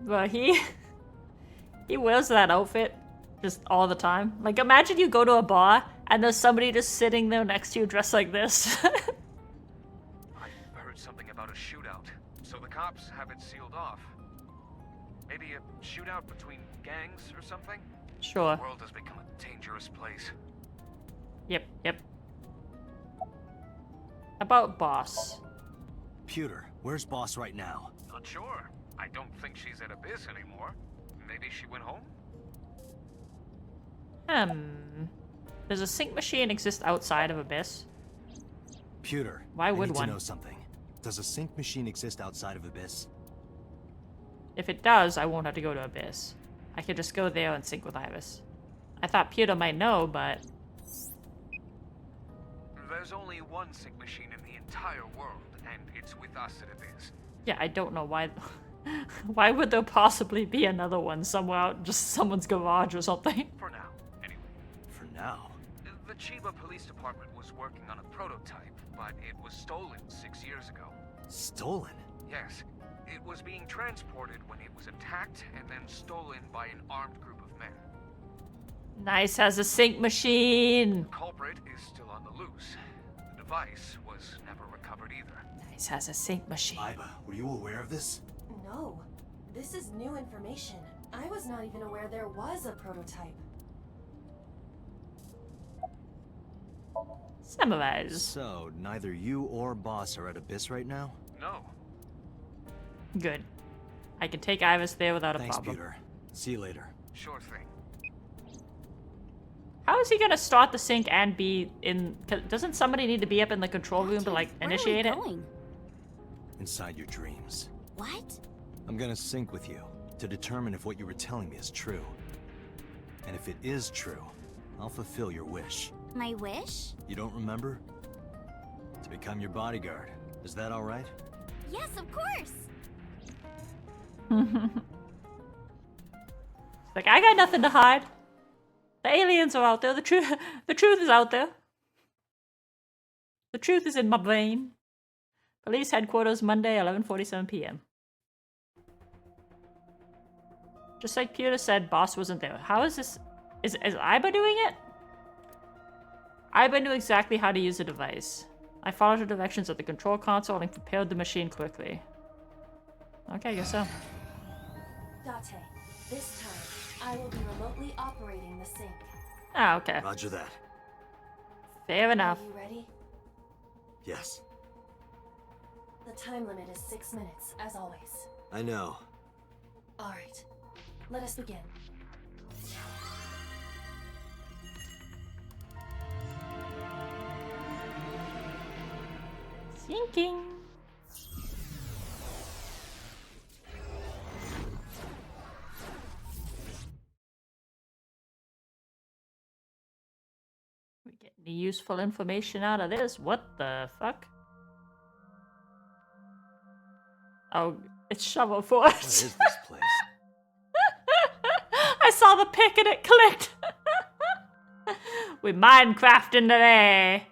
[SPEAKER 1] Well, he wears that outfit just all the time. Like, imagine you go to a bar and there's somebody just sitting there next to you dressed like this.
[SPEAKER 12] I heard something about a shootout, so the cops have it sealed off. Maybe a shootout between gangs or something?
[SPEAKER 1] Sure.
[SPEAKER 12] The world has become a dangerous place.
[SPEAKER 1] Yep. About Boss.
[SPEAKER 2] Pewter, where's Boss right now?
[SPEAKER 12] Not sure. I don't think she's at Abyss anymore. Maybe she went home?
[SPEAKER 1] Does a sync machine exist outside of Abyss?
[SPEAKER 2] Pewter,
[SPEAKER 1] Why would
[SPEAKER 2] I need
[SPEAKER 1] one?
[SPEAKER 2] to know something. Does a sync machine exist outside of Abyss?
[SPEAKER 1] If it does, I won't have to go to Abyss. I could just go there and sync with Ivis. I thought Pewter might know, but...
[SPEAKER 12] There's only one sync machine in the entire world, and it's with us at Abyss.
[SPEAKER 1] Yeah, I don't know why... Why would there possibly be another one somewhere out, just someone's garage or something?
[SPEAKER 12] For now, anyway.
[SPEAKER 2] For now?
[SPEAKER 12] The Chiba Police Department was working on a prototype, but it was stolen 6 years ago.
[SPEAKER 2] Stolen?
[SPEAKER 12] Yes. It was being transported when it was attacked and then stolen by an armed group of men.
[SPEAKER 1] Nice has a sync machine!
[SPEAKER 12] The culprit is still on the loose. The device was never recovered either.
[SPEAKER 1] Nice has a sync machine.
[SPEAKER 2] Iva, were you aware of this?
[SPEAKER 4] No. This is new information. I was not even aware there was a prototype.
[SPEAKER 1] Summarize.
[SPEAKER 2] So, neither you or Boss are at Abyss right now?
[SPEAKER 12] No.
[SPEAKER 1] Good. I can take Ivis there without a
[SPEAKER 2] Thanks,
[SPEAKER 1] problem.
[SPEAKER 2] Pewter. See you later.
[SPEAKER 12] Sure thing.
[SPEAKER 1] How is he gonna start the sync and be in... Doesn't somebody need to be up in the control room to, like, initiate it?
[SPEAKER 2] Inside your dreams.
[SPEAKER 3] What?
[SPEAKER 2] I'm gonna sync with you to determine if what you were telling me is true. And if it is true, I'll fulfill your wish.
[SPEAKER 3] My wish?
[SPEAKER 2] You don't remember? To become your bodyguard. Is that all right?
[SPEAKER 3] Yes, of course.
[SPEAKER 1] Like, I got nothing to hide. The aliens are out there. The truth is out there. The truth is in my brain. Police headquarters, Monday, 11:47 p.m. Just like Pewter said, boss wasn't there. How is this? Is Iba doing it? Iba knew exactly how to use the device. I followed her directions at the control console and prepared the machine quickly. Okay, I guess so.
[SPEAKER 4] Date, this time, I will be remotely operating the sink.
[SPEAKER 1] Ah, okay.
[SPEAKER 2] Roger that.
[SPEAKER 1] Fair enough.
[SPEAKER 4] Are you ready?
[SPEAKER 2] Yes.
[SPEAKER 4] The time limit is 6 minutes, as always.
[SPEAKER 2] I know.
[SPEAKER 4] Alright, let us begin.
[SPEAKER 1] Sinking. We get any useful information out of this? What the fuck? Oh, it's Shovel Forge.
[SPEAKER 2] What is this place?
[SPEAKER 1] I saw the pic and it clicked. We Minecrafting today.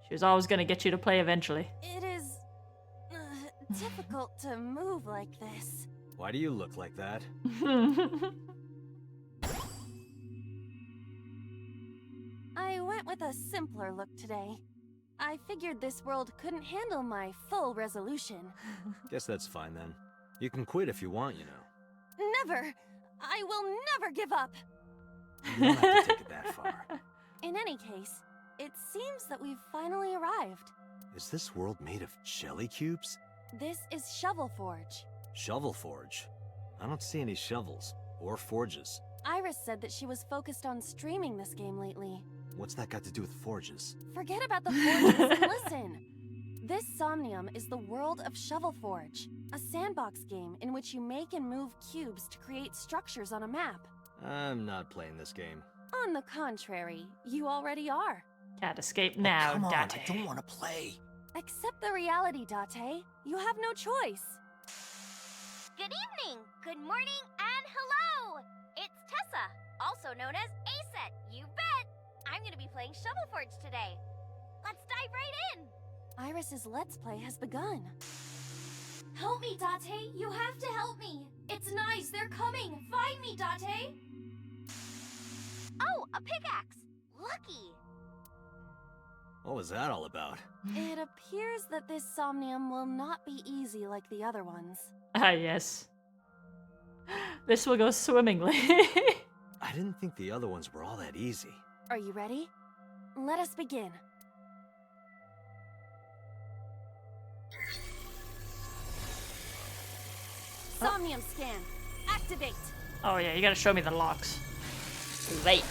[SPEAKER 1] She was always gonna get you to play eventually.
[SPEAKER 4] It is difficult to move like this.
[SPEAKER 2] Why do you look like that?
[SPEAKER 4] I went with a simpler look today. I figured this world couldn't handle my full resolution.
[SPEAKER 2] Guess that's fine then. You can quit if you want, you know.
[SPEAKER 4] Never! I will never give up!
[SPEAKER 2] You don't have to take it that far.
[SPEAKER 4] In any case, it seems that we've finally arrived.
[SPEAKER 2] Is this world made of jelly cubes?
[SPEAKER 4] This is Shovel Forge.
[SPEAKER 2] Shovel Forge? I don't see any shovels or forges.
[SPEAKER 4] Iris said that she was focused on streaming this game lately.
[SPEAKER 2] What's that got to do with forges?
[SPEAKER 4] Forget about the forges and listen! This Somnium is the world of Shovel Forge, a sandbox game in which you make and move cubes to create structures on a map.
[SPEAKER 2] I'm not playing this game.
[SPEAKER 4] On the contrary, you already are.
[SPEAKER 1] Can't escape now,
[SPEAKER 2] Come on,
[SPEAKER 1] Date.
[SPEAKER 2] I don't want to play.
[SPEAKER 4] Accept the reality, Date. You have no choice.
[SPEAKER 6] Good evening, good morning, and hello! It's Tessa, also known as Aset, you bet! I'm gonna be playing Shovel Forge today. Let's dive right in!
[SPEAKER 4] Iris's Let's Play has begun.
[SPEAKER 3] Help me, Date! You have to help me! It's nice, they're coming! Find me, Date!
[SPEAKER 6] Oh, a pickaxe! Lucky!
[SPEAKER 2] What was that all about?
[SPEAKER 4] It appears that this Somnium will not be easy like the other ones.
[SPEAKER 1] Ah, yes. This will go swimmingly.
[SPEAKER 2] I didn't think the other ones were all that easy.
[SPEAKER 4] Are you ready? Let us begin. Somnium scan. Activate.
[SPEAKER 1] Oh yeah, you gotta show me the locks. Late.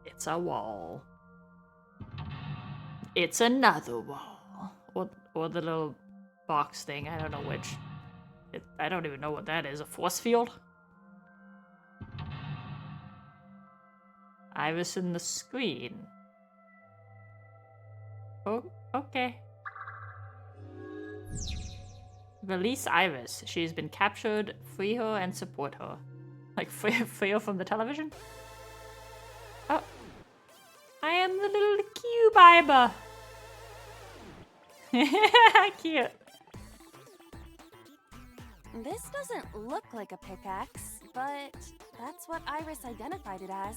[SPEAKER 1] It's a wall. It's another wall. Or the little box thing. I don't know which. I don't even know what that is. A force field? Iris in the screen. Oh, okay. Release Iris. She's been captured. Free her and support her. Like, free her from the television? Oh. I am the little cube Iba. Cute.
[SPEAKER 4] This doesn't look like a pickaxe, but that's what Iris identified it as.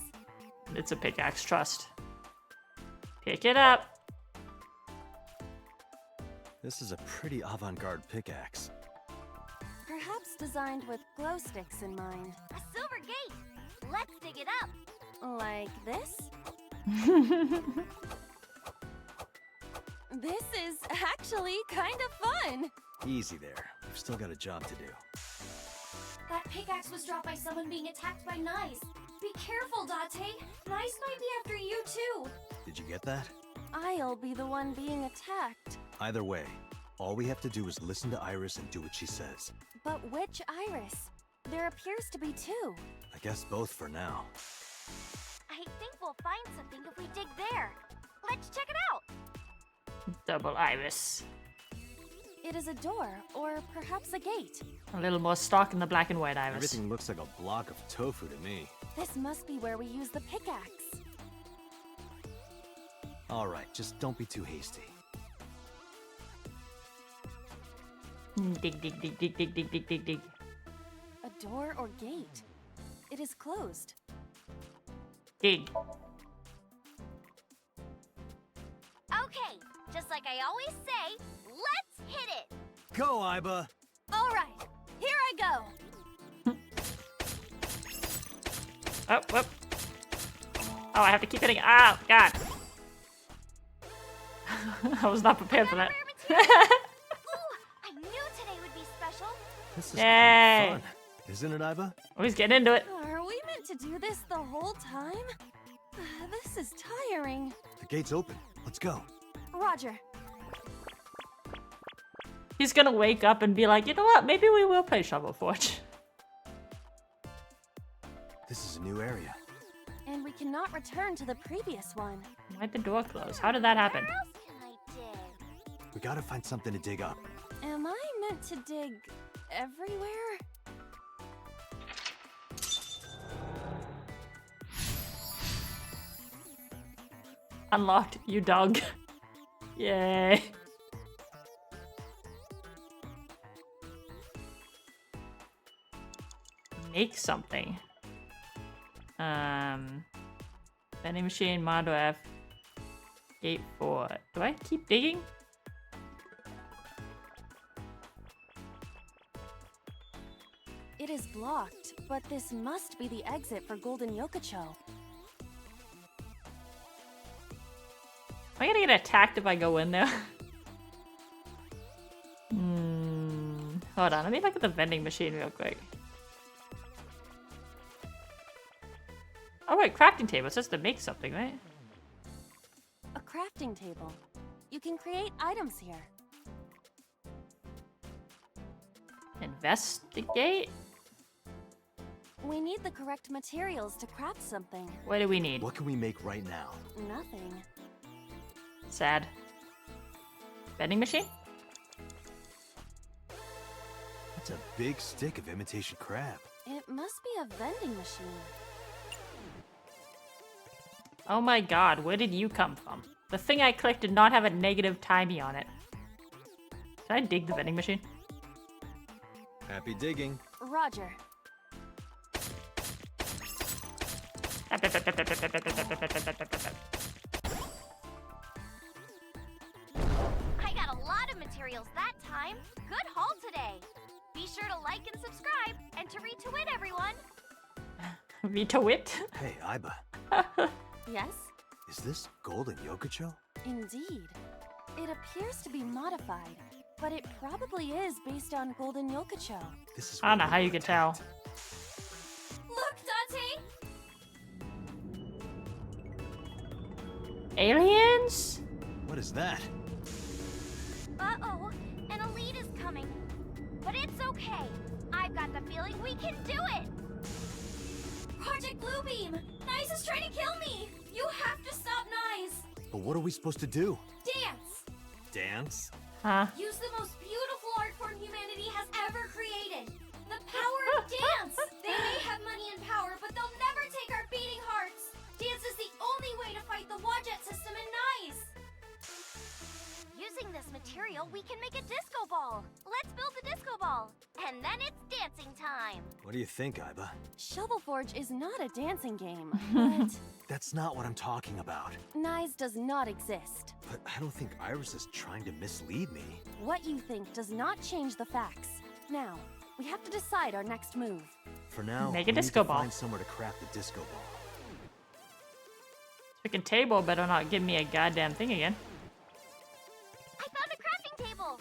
[SPEAKER 1] It's a pickaxe, trust. Pick it up.
[SPEAKER 2] This is a pretty avant-garde pickaxe.
[SPEAKER 4] Perhaps designed with glow sticks in mind.
[SPEAKER 6] A silver gate! Let's dig it up!
[SPEAKER 4] Like this? This is actually kind of fun!
[SPEAKER 2] Easy there. We've still got a job to do.
[SPEAKER 3] That pickaxe was dropped by someone being attacked by Nice. Be careful, Date. Nice might be after you too.
[SPEAKER 2] Did you get that?
[SPEAKER 4] I'll be the one being attacked.
[SPEAKER 2] Either way, all we have to do is listen to Iris and do what she says.
[SPEAKER 4] But which Iris? There appears to be two.
[SPEAKER 2] I guess both for now.
[SPEAKER 6] I think we'll find something if we dig there. Let's check it out!
[SPEAKER 1] Double Iris.
[SPEAKER 5] It is a door, or perhaps a gate.
[SPEAKER 1] A little more stock in the black and white, Iris.
[SPEAKER 2] Everything looks like a block of tofu to me.
[SPEAKER 5] This must be where we use the pickaxe.
[SPEAKER 2] All right, just don't be too hasty.
[SPEAKER 1] Dig, dig, dig, dig, dig, dig, dig, dig, dig.
[SPEAKER 5] A door or gate. It is closed.
[SPEAKER 1] Dig.
[SPEAKER 6] Okay, just like I always say, let's hit it!
[SPEAKER 2] Go, Iba!
[SPEAKER 5] All right, here I go.
[SPEAKER 1] Oh, whoop. Oh, I have to keep hitting. Ah, God. I was not prepared for that.
[SPEAKER 6] Ooh, I knew today would be special.
[SPEAKER 2] This is
[SPEAKER 1] Yay.
[SPEAKER 2] kind of fun, isn't it, Iba?
[SPEAKER 1] Oh, he's getting into it.
[SPEAKER 5] Are we meant to do this the whole time? This is tiring.
[SPEAKER 2] The gate's open. Let's go.
[SPEAKER 5] Roger.
[SPEAKER 1] He's gonna wake up and be like, you know what? Maybe we will play Shovel Forge.
[SPEAKER 2] This is a new area.
[SPEAKER 5] And we cannot return to the previous one.
[SPEAKER 1] Why'd the door close? How did that happen?
[SPEAKER 6] Where else can I dig?
[SPEAKER 2] We gotta find something to dig up.
[SPEAKER 5] Am I meant to dig everywhere?
[SPEAKER 1] Unlocked, you dog. Yay. Make something. Vending machine, Mondo F. Gate 4. Do I keep digging?
[SPEAKER 5] It is blocked, but this must be the exit for Golden Yokocho.
[SPEAKER 1] Am I gonna get attacked if I go in there? Hold on, let me look at the vending machine real quick. Oh wait, crafting table. It's just to make something, right?
[SPEAKER 5] A crafting table. You can create items here.
[SPEAKER 1] Investigate?
[SPEAKER 5] We need the correct materials to craft something.
[SPEAKER 1] What do we need?
[SPEAKER 2] What can we make right now?
[SPEAKER 5] Nothing.
[SPEAKER 1] Sad. Vending machine?
[SPEAKER 2] That's a big stick of imitation crab.
[SPEAKER 5] It must be a vending machine.
[SPEAKER 1] Oh my god, where did you come from? The thing I clicked did not have a negative timey on it. Can I dig the vending machine?
[SPEAKER 2] Happy digging.
[SPEAKER 5] Roger.
[SPEAKER 6] I got a lot of materials that time. Good haul today. Be sure to like and subscribe, and to retweet everyone.
[SPEAKER 1] Retweet?
[SPEAKER 2] Hey, Iba.
[SPEAKER 5] Yes?
[SPEAKER 2] Is this Golden Yokocho?
[SPEAKER 5] Indeed. It appears to be modified, but it probably is based on Golden Yokocho.
[SPEAKER 2] This is
[SPEAKER 1] I don't know
[SPEAKER 2] where
[SPEAKER 1] how
[SPEAKER 2] we
[SPEAKER 1] you
[SPEAKER 2] were
[SPEAKER 1] could tell.
[SPEAKER 2] attacked.
[SPEAKER 6] Look, Dante!
[SPEAKER 1] Aliens?
[SPEAKER 2] What is that?
[SPEAKER 6] Uh-oh, an elite is coming. But it's okay. I've got the feeling we can do it! Project Bluebeam! Nyes is trying to kill me! You have to stop Nyes!
[SPEAKER 2] But what are we supposed to do?
[SPEAKER 6] Dance!
[SPEAKER 2] Dance?
[SPEAKER 1] Huh?
[SPEAKER 6] Use the most beautiful art form humanity has ever created! The power of dance! They may have money and power, but they'll never take our beating hearts! Dance is the only way to fight the Wadjet system in Nyes! Using this material, we can make a disco ball! Let's build the disco ball! And then it's dancing time!
[SPEAKER 2] What do you think, Iba?
[SPEAKER 5] Shovel Forge is not a dancing game, but
[SPEAKER 2] That's not what I'm talking about.
[SPEAKER 5] Nyes does not exist.
[SPEAKER 2] But I don't think Iris is trying to mislead me.
[SPEAKER 5] What you think does not change the facts. Now, we have to decide our next move.
[SPEAKER 2] For now,
[SPEAKER 1] Make a
[SPEAKER 2] we need
[SPEAKER 1] disco
[SPEAKER 2] to
[SPEAKER 1] ball.
[SPEAKER 2] find somewhere to craft the disco ball.
[SPEAKER 1] Freaking table better not give me a goddamn thing again.
[SPEAKER 6] I found a crafting table!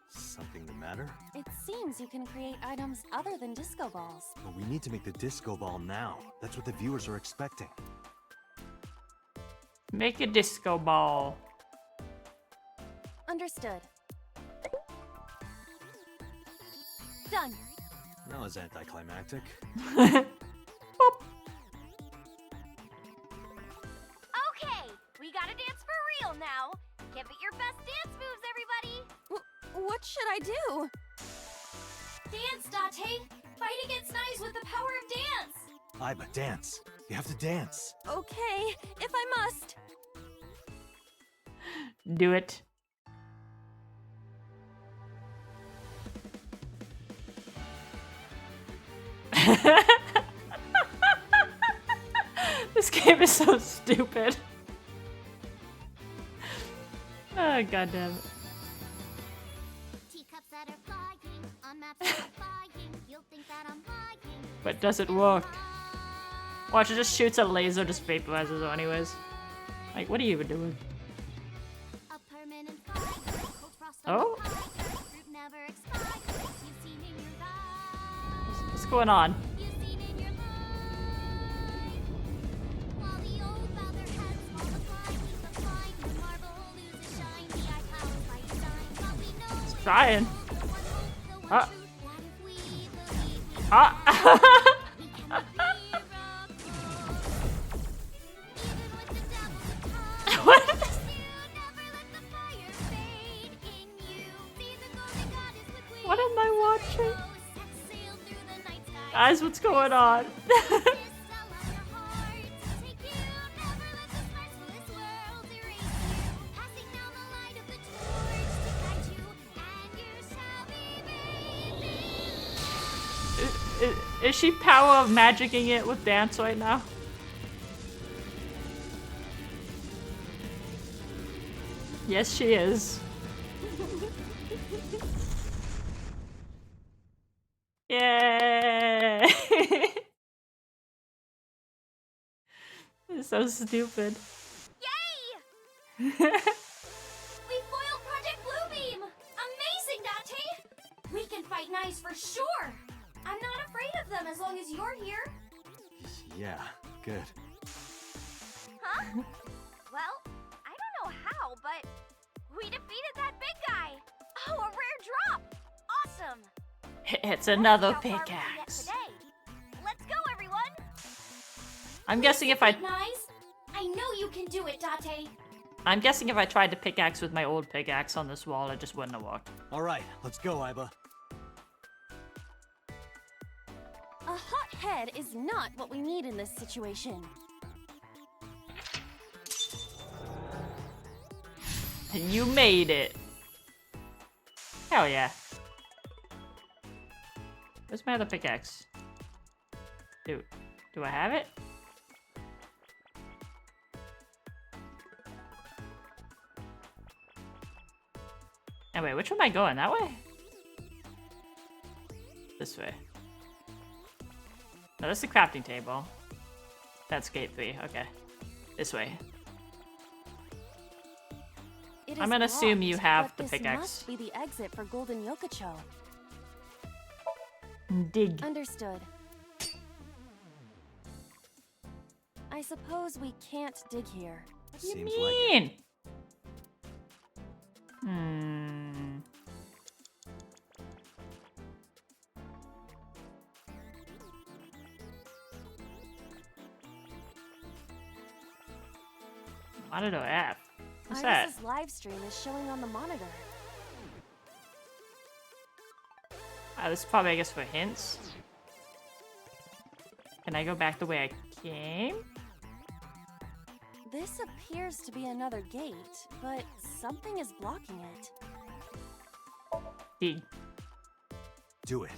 [SPEAKER 2] Something the matter?
[SPEAKER 5] It seems you can create items other than disco balls.
[SPEAKER 2] But we need to make the disco ball now. That's what the viewers are expecting.
[SPEAKER 1] Make a disco ball.
[SPEAKER 5] Understood. Done.
[SPEAKER 2] That was anticlimactic.
[SPEAKER 6] Okay, we gotta dance for real now! Give it your best dance moves, everybody!
[SPEAKER 5] I do?
[SPEAKER 3] Dance, Date! Fight against knives with the power of dance!
[SPEAKER 2] Aiba, dance. You have to dance.
[SPEAKER 5] Okay, if I must.
[SPEAKER 1] Do it. This game is so stupid. Oh, goddamn it.
[SPEAKER 6] Teacups that are flying, on maps that are flying, you'll think that I'm lying.
[SPEAKER 1] But does it work? Watch, it just shoots a laser, just vaporizes it anyways. Like, what are you even doing?
[SPEAKER 6] A permanent fire, cold frost on
[SPEAKER 1] Oh?
[SPEAKER 6] the fire, fruit never expires, you've seen in your eyes.
[SPEAKER 1] What's going on?
[SPEAKER 6] You've seen in your life. While the old bow their heads, multiplying, the flying, the marble loses shine, the eye clouds light shine. But we know
[SPEAKER 1] It's
[SPEAKER 6] it's
[SPEAKER 1] trying.
[SPEAKER 6] the one hope, the one
[SPEAKER 1] Ah.
[SPEAKER 6] truth. What if we believe we
[SPEAKER 1] Ah!
[SPEAKER 6] we can make miracles? Even with the devil to come,
[SPEAKER 1] What?
[SPEAKER 6] you never let the fire fade in you. See the golden goddess with wings.
[SPEAKER 1] What am I watching?
[SPEAKER 6] Set sail through the night sky.
[SPEAKER 1] Guys, what's going on? Is she power of magicking it with dance right now? Yes, she is. Yay! It's so stupid.
[SPEAKER 3] Yay! We foiled Project Bluebeam! Amazing, Date! We can fight knives for sure! I'm not afraid of them as long as you're here.
[SPEAKER 2] Yeah, good.
[SPEAKER 3] Huh? Well, I don't know how, but we defeated that big guy! Oh, a rare drop! Awesome!
[SPEAKER 1] It's another
[SPEAKER 3] How far we can get
[SPEAKER 1] pickaxe.
[SPEAKER 3] today. Let's go, everyone!
[SPEAKER 1] I'm guessing if I
[SPEAKER 3] Knives, I know you can do it, Date.
[SPEAKER 1] I'm guessing if I tried to pickaxe with my old pickaxe on this wall, it just wouldn't have worked.
[SPEAKER 2] All right, let's go, Aiba.
[SPEAKER 5] A hot head is not what we need in this situation.
[SPEAKER 1] You made it. Hell yeah. Where's my other pickaxe? Do I have it? Oh wait, which way am I going? That way? This way. No, that's the crafting table. That's gate 3, okay. This way.
[SPEAKER 5] It
[SPEAKER 1] I'm
[SPEAKER 5] is
[SPEAKER 1] gonna assume you
[SPEAKER 5] locked,
[SPEAKER 1] have
[SPEAKER 5] but
[SPEAKER 1] the
[SPEAKER 5] this
[SPEAKER 1] pickaxe.
[SPEAKER 5] must be the exit for Golden Yokocho.
[SPEAKER 1] Dig.
[SPEAKER 5] Understood. I suppose we can't dig here.
[SPEAKER 1] What do you
[SPEAKER 2] Seems like it.
[SPEAKER 1] mean? Monitor app. What's that?
[SPEAKER 5] Iris's live stream is showing on the monitor.
[SPEAKER 1] This is probably, I guess, for hints. Can I go back the way I came?
[SPEAKER 5] This appears to be another gate, but something is blocking it.
[SPEAKER 1] Dig.
[SPEAKER 2] Do it.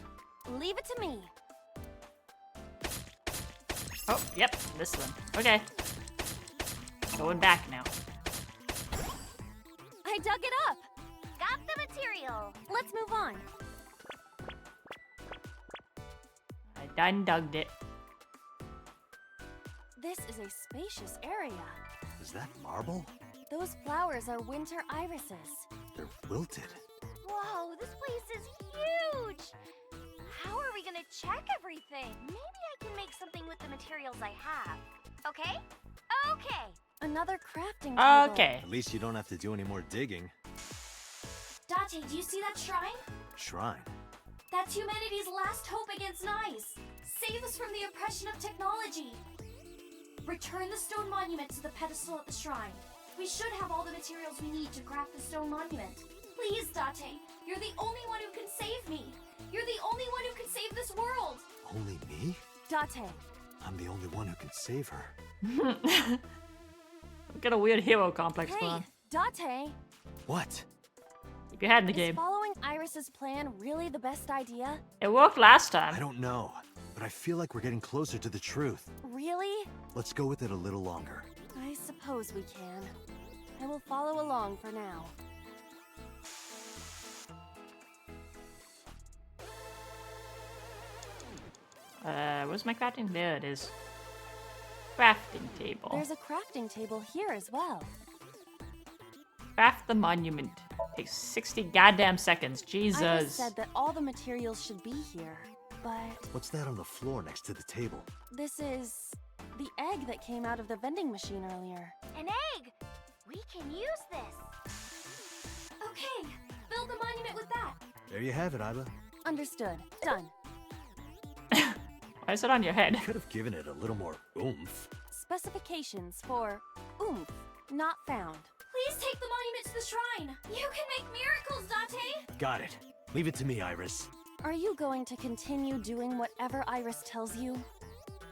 [SPEAKER 5] Leave it to me.
[SPEAKER 1] Oh, yep, this one. Okay. Going back now.
[SPEAKER 5] I dug it up.
[SPEAKER 3] Got the material.
[SPEAKER 5] Let's move on.
[SPEAKER 1] I done dugged it.
[SPEAKER 5] This is a spacious area.
[SPEAKER 2] Is that marble?
[SPEAKER 5] Those flowers are winter irises.
[SPEAKER 2] They're wilted.
[SPEAKER 3] Whoa, this place is huge! How are we gonna check everything? Maybe I can make something with the materials I have. Okay? Okay!
[SPEAKER 5] Another crafting table.
[SPEAKER 1] Okay.
[SPEAKER 2] At least you don't have to do any more digging.
[SPEAKER 3] Date, do you see that shrine?
[SPEAKER 2] Shrine.
[SPEAKER 3] That's humanity's last hope against knives. Save us from the oppression of technology. Return the stone monument to the pedestal at the shrine. We should have all the materials we need to craft the stone monument. Please, Date, You're the only one who can save me. You're the only one who can save this world.
[SPEAKER 2] Only me?
[SPEAKER 5] Date.
[SPEAKER 2] I'm the only one who can save her.
[SPEAKER 1] Get a weird hero complex going
[SPEAKER 5] Hey,
[SPEAKER 1] on.
[SPEAKER 5] Date.
[SPEAKER 2] What?
[SPEAKER 1] Keep your head in the
[SPEAKER 5] Is
[SPEAKER 1] game.
[SPEAKER 5] following Iris's plan really the best idea?
[SPEAKER 1] It worked last
[SPEAKER 2] I
[SPEAKER 1] time.
[SPEAKER 2] don't know, but I feel like we're getting closer to the truth.
[SPEAKER 5] Really?
[SPEAKER 2] Let's go with it a little longer.
[SPEAKER 5] I suppose we can. I will follow along for now.
[SPEAKER 1] Where's my crafting? There it is. Crafting table.
[SPEAKER 5] There's a crafting table here as well.
[SPEAKER 1] Craft the monument. Takes 60 goddamn seconds.
[SPEAKER 5] Iris
[SPEAKER 1] Jesus.
[SPEAKER 5] said that all the materials should be here, but
[SPEAKER 2] What's that on the floor next to the table?
[SPEAKER 5] this is the egg that came out of the vending machine earlier.
[SPEAKER 6] An egg! We can use this.
[SPEAKER 3] Okay, build the monument with that.
[SPEAKER 2] There you have it, Iba.
[SPEAKER 5] Understood. Done.
[SPEAKER 1] Why is it on your head?
[SPEAKER 2] Could have given it a little more oomph.
[SPEAKER 5] Specifications for oomph not found.
[SPEAKER 3] Please take the monument to the shrine. You can make miracles, Date.
[SPEAKER 2] Got it. Leave it to me, Iris.
[SPEAKER 5] Are you going to continue doing whatever Iris tells you?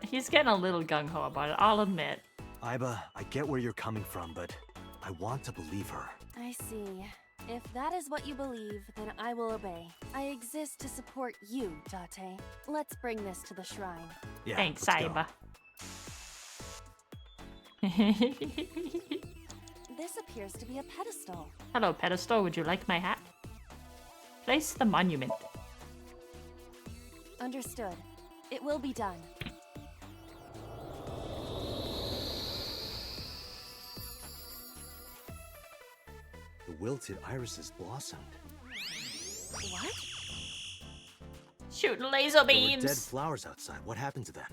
[SPEAKER 1] He's getting a little gung-ho about it, I'll admit.
[SPEAKER 2] Iba, I get where you're coming from, but I want to believe her.
[SPEAKER 5] I see. If that is what you believe, then I will obey. I exist to support you, Date. Let's bring this to the shrine.
[SPEAKER 2] Yeah,
[SPEAKER 1] Thanks,
[SPEAKER 2] let's go.
[SPEAKER 1] Saiba.
[SPEAKER 5] This appears to be a pedestal.
[SPEAKER 1] Hello, pedestal. Would you like my hat? Place the monument.
[SPEAKER 5] Understood. It will be done.
[SPEAKER 2] The wilted irises blossomed.
[SPEAKER 5] What?
[SPEAKER 1] Shooting laser
[SPEAKER 2] There were
[SPEAKER 1] beams.
[SPEAKER 2] dead flowers outside. What happened to them?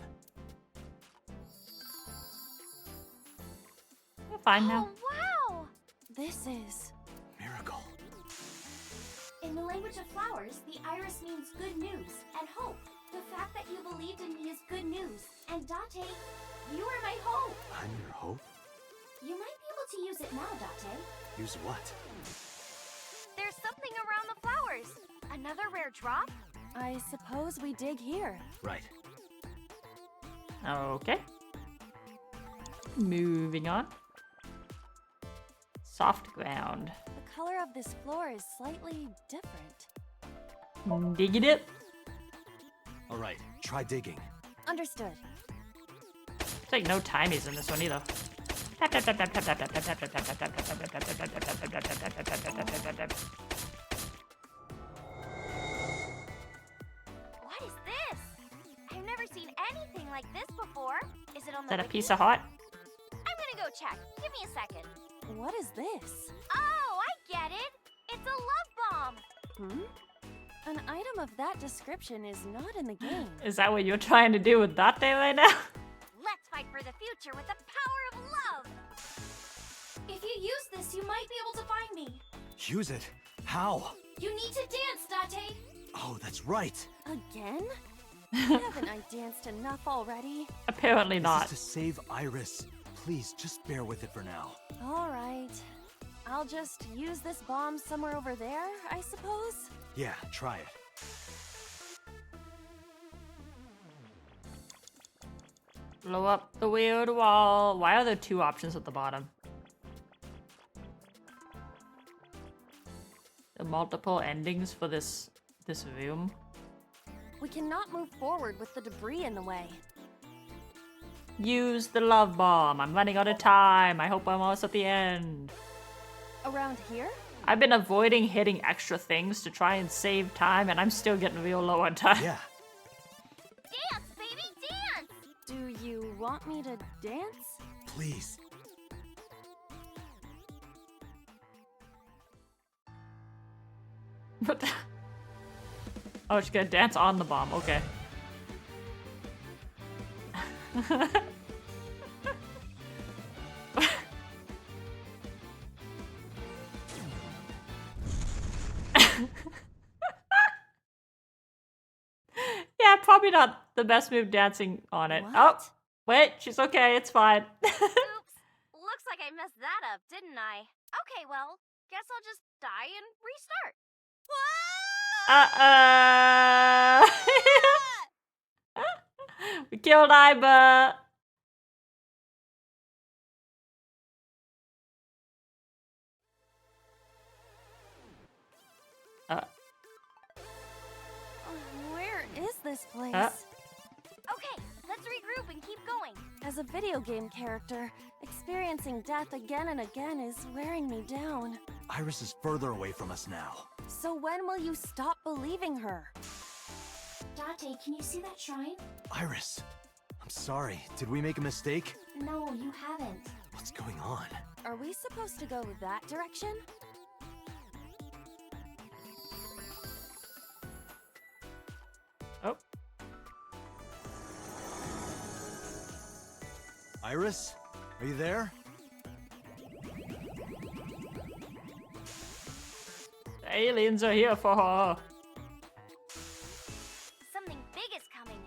[SPEAKER 1] We're fine now.
[SPEAKER 6] Oh, wow!
[SPEAKER 5] This is...
[SPEAKER 2] Miracle.
[SPEAKER 3] In the language of flowers, the iris means good news and hope. The fact that you believed in me is good news. And Date, you are my hope.
[SPEAKER 2] I'm your hope?
[SPEAKER 3] You might be able to use it now, Date.
[SPEAKER 2] Use what?
[SPEAKER 6] There's something around the flowers. Another rare drop?
[SPEAKER 5] I suppose we dig here.
[SPEAKER 2] Right.
[SPEAKER 1] Okay. Moving on. Soft ground.
[SPEAKER 5] The color of this floor is slightly different.
[SPEAKER 1] Dig it up.
[SPEAKER 2] All right, try digging.
[SPEAKER 5] Understood.
[SPEAKER 1] It's like no timies in this one either.
[SPEAKER 6] What is this? I've never seen anything like this before. Is it on
[SPEAKER 1] Is
[SPEAKER 6] the
[SPEAKER 1] that a
[SPEAKER 6] wiki?
[SPEAKER 1] piece of heart?
[SPEAKER 6] I'm gonna go check. Give me a second.
[SPEAKER 5] What is this?
[SPEAKER 6] Oh, I get it. It's a love bomb.
[SPEAKER 5] Hmm? An item of that description is not in the game.
[SPEAKER 1] Is that what you're trying to do with that day right now?
[SPEAKER 6] Let's fight for the future with the power of love.
[SPEAKER 3] If you use this, you might be able to find me.
[SPEAKER 2] Use it? How?
[SPEAKER 3] You need to dance, Date.
[SPEAKER 2] Oh, that's right.
[SPEAKER 5] Again? Haven't I danced enough already?
[SPEAKER 1] Apparently
[SPEAKER 2] This
[SPEAKER 1] not.
[SPEAKER 2] is to save Iris. Please, just bear with it for now.
[SPEAKER 5] All right. I'll just use this bomb somewhere over there, I suppose?
[SPEAKER 2] Yeah, try it.
[SPEAKER 1] Blow up the weird wall. Why are there two options at the bottom? The multiple endings for this room.
[SPEAKER 5] We cannot move forward with the debris in the way.
[SPEAKER 1] Use the love bomb. I'm running out of time. I hope I'm almost at the end.
[SPEAKER 5] Around here?
[SPEAKER 1] I've been avoiding hitting extra things to try and save time, and I'm still getting real low on time.
[SPEAKER 2] Yeah.
[SPEAKER 6] Dance, baby, dance!
[SPEAKER 5] Do you want me to dance?
[SPEAKER 2] Please.
[SPEAKER 1] What the- Oh, she's gonna dance on the bomb. Okay. Yeah, probably not the best move dancing on it.
[SPEAKER 5] What?
[SPEAKER 1] Oh, wait, she's okay. It's fine.
[SPEAKER 6] Oops. Looks like I messed that up, didn't I? Okay, well, guess I'll just die and restart.
[SPEAKER 1] We killed Iba.
[SPEAKER 5] Where is this place?
[SPEAKER 6] Okay, let's regroup and keep going.
[SPEAKER 5] As a video game character, experiencing death again and again is wearing me down.
[SPEAKER 2] Iris is further away from us now.
[SPEAKER 5] So when will you stop believing her?
[SPEAKER 6] Date, can you see that shrine?
[SPEAKER 2] Iris, I'm sorry. Did we make a mistake?
[SPEAKER 6] No, you haven't.
[SPEAKER 2] What's going on?
[SPEAKER 5] Are we supposed to go that direction?
[SPEAKER 1] Oh.
[SPEAKER 2] Iris, are you there?
[SPEAKER 1] The aliens are here for her.
[SPEAKER 6] Something big is coming.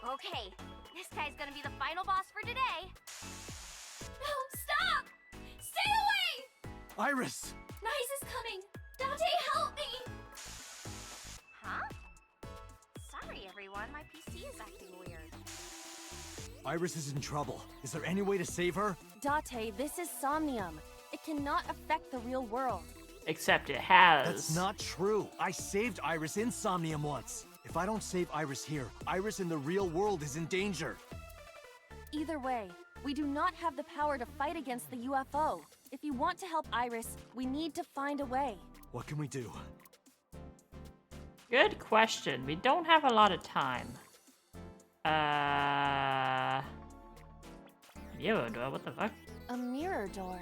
[SPEAKER 6] Okay, this guy's gonna be the final boss for today. No, stop! Stay away!
[SPEAKER 2] Iris!
[SPEAKER 6] Nice is coming! Dante, help me! Huh? Sorry, everyone. My PC is acting weird.
[SPEAKER 2] Iris is in trouble. Is there any way to save her?
[SPEAKER 5] Date, this is Somnium. It cannot affect the real world.
[SPEAKER 1] Except it has.
[SPEAKER 2] That's not true. I saved Iris in Somnium once. If I don't save Iris here, Iris in the real world is in danger.
[SPEAKER 5] Either way, we do not have the power to fight against the UFO. If you want to help Iris, we need to find a way.
[SPEAKER 2] What can we do?
[SPEAKER 1] Good question. We don't have a lot of time. Mirror door, what the fuck?
[SPEAKER 5] A mirror door.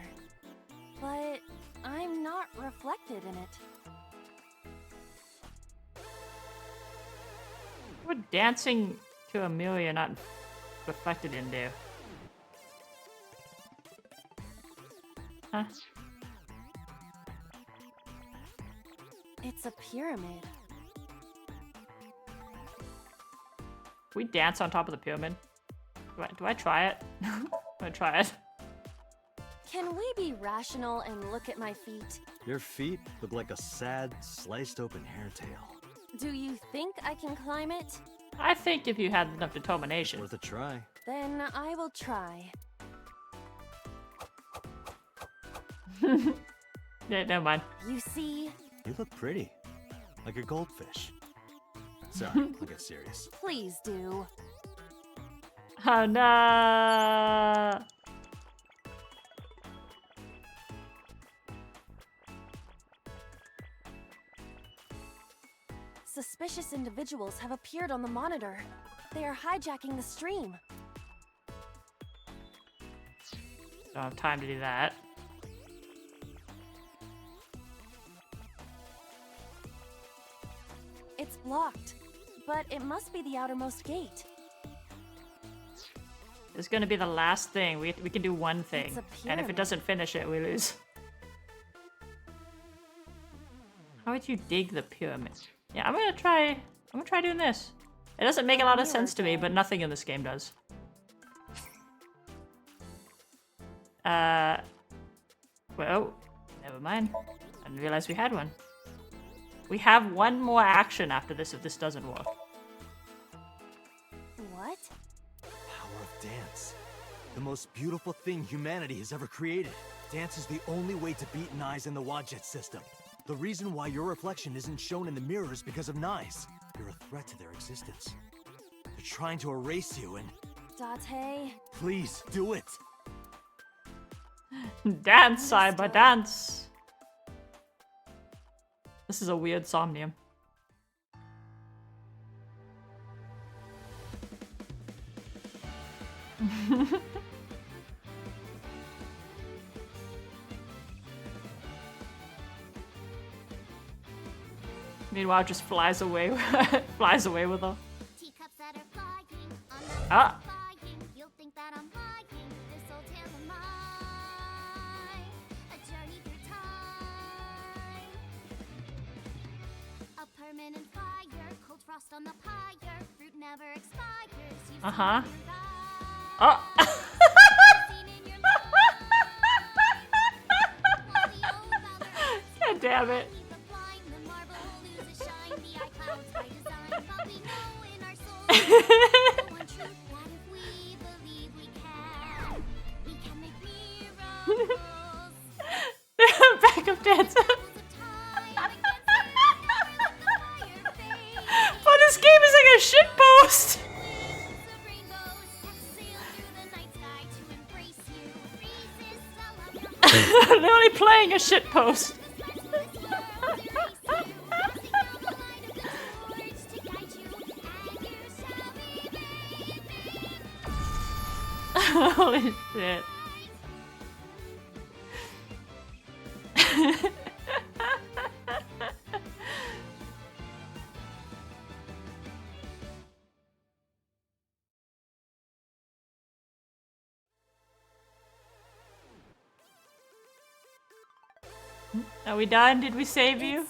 [SPEAKER 5] But I'm not reflected in it.
[SPEAKER 1] We're dancing to a mirror you're not reflected in there. Huh?
[SPEAKER 5] It's a pyramid.
[SPEAKER 1] We dance on top of the pyramid. Do I try it? I'm gonna try it.
[SPEAKER 5] Can we be rational and look at my feet?
[SPEAKER 2] Your feet look like a sad, sliced open hair tail.
[SPEAKER 5] Do you think I can climb it?
[SPEAKER 1] I think if you had enough determination.
[SPEAKER 2] Worth a try.
[SPEAKER 5] Then I will try.
[SPEAKER 1] Yeah, never mind.
[SPEAKER 5] You see?
[SPEAKER 2] You look pretty. Like a goldfish. Sorry, I'll get serious.
[SPEAKER 5] Please do.
[SPEAKER 1] Oh no!
[SPEAKER 5] Suspicious individuals have appeared on the monitor. They are hijacking the stream.
[SPEAKER 1] Don't have time to do that.
[SPEAKER 5] It's blocked, but it must be the outermost gate.
[SPEAKER 1] It's gonna be the last thing. We can do one thing,
[SPEAKER 5] It's a
[SPEAKER 1] and if it
[SPEAKER 5] pyramid.
[SPEAKER 1] doesn't finish it, we lose. How would you dig the pyramid? Yeah, I'm gonna try doing this. It doesn't make a lot of sense to me, but nothing in this game does. Well, never mind. I didn't realize we had one. We have one more action after this if this doesn't work.
[SPEAKER 5] What?
[SPEAKER 2] Power of dance. The most beautiful thing humanity has ever created. Dance is the only way to beat Nyes in the Wadjet system. The reason why your reflection isn't shown in the mirror is because of Nyes. You're a threat to their existence. They're trying to erase you and...
[SPEAKER 5] Date.
[SPEAKER 2] Please, do it!
[SPEAKER 1] Dance, Cyber, dance! This is a weird Somnium. Meanwhile, just flies away, flies away with her.
[SPEAKER 6] Teacups that are flying on the
[SPEAKER 1] Ah.
[SPEAKER 6] flying. You'll think that I'm lying. This old tale of mine, a journey through time. A permanent fire, cold frost on the pyre. Fruit never expires. You've
[SPEAKER 1] Uh-huh.
[SPEAKER 6] seen in your eyes.
[SPEAKER 1] Oh!
[SPEAKER 6] Seen in your life. While the old father
[SPEAKER 1] God damn it.
[SPEAKER 6] leave the blind, the marble
[SPEAKER 1] post! Literally playing a shit post. Holy shit. Are we done? Did we save you?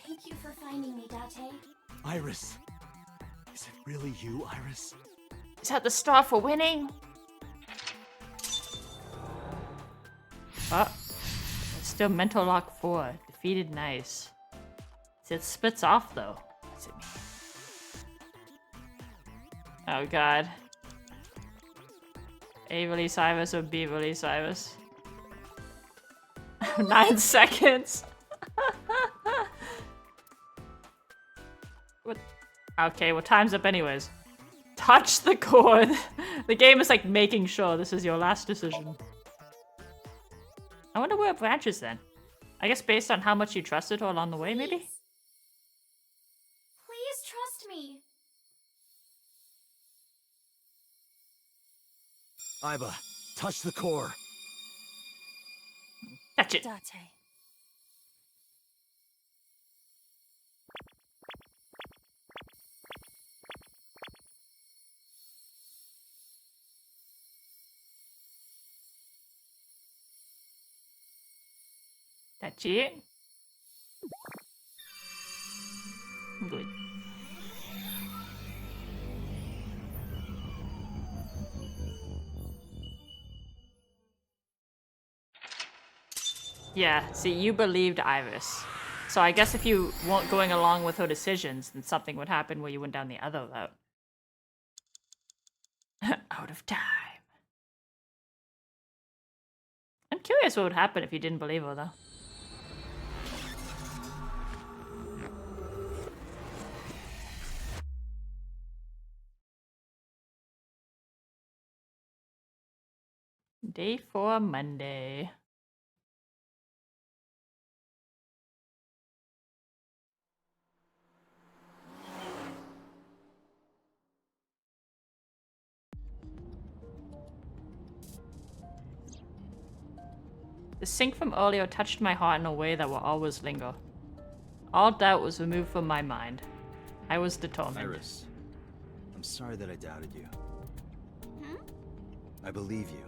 [SPEAKER 3] Thank you for finding me, Date.
[SPEAKER 2] Iris. Is it really you, Iris?
[SPEAKER 1] Is that the star for winning? Oh, it's still mental lock 4. Defeated, nice. It splits off though. Is it me? Oh god. A release Iris or B release Iris? 9 seconds. What? Okay, well time's up anyways. Touch the cord. The game is like making sure this is your last decision. I wonder where it branches then. I guess based on how much you trusted her along the way, maybe?
[SPEAKER 3] Please trust me.
[SPEAKER 2] Iba, touch the core.
[SPEAKER 1] Touch it.
[SPEAKER 5] Date.
[SPEAKER 1] Touch it. Good. Yeah, see, you believed Iris. So I guess if you weren't going along with her decisions, then something would happen where you went down the other route. Out of time. I'm curious what would happen if you didn't believe her, though. Day 4, Monday. The sync from earlier touched my heart in a way that will always linger. All doubt was removed from my mind. I was determined.
[SPEAKER 2] Iris, I'm sorry that I doubted you.
[SPEAKER 3] Hmm?
[SPEAKER 2] I believe you.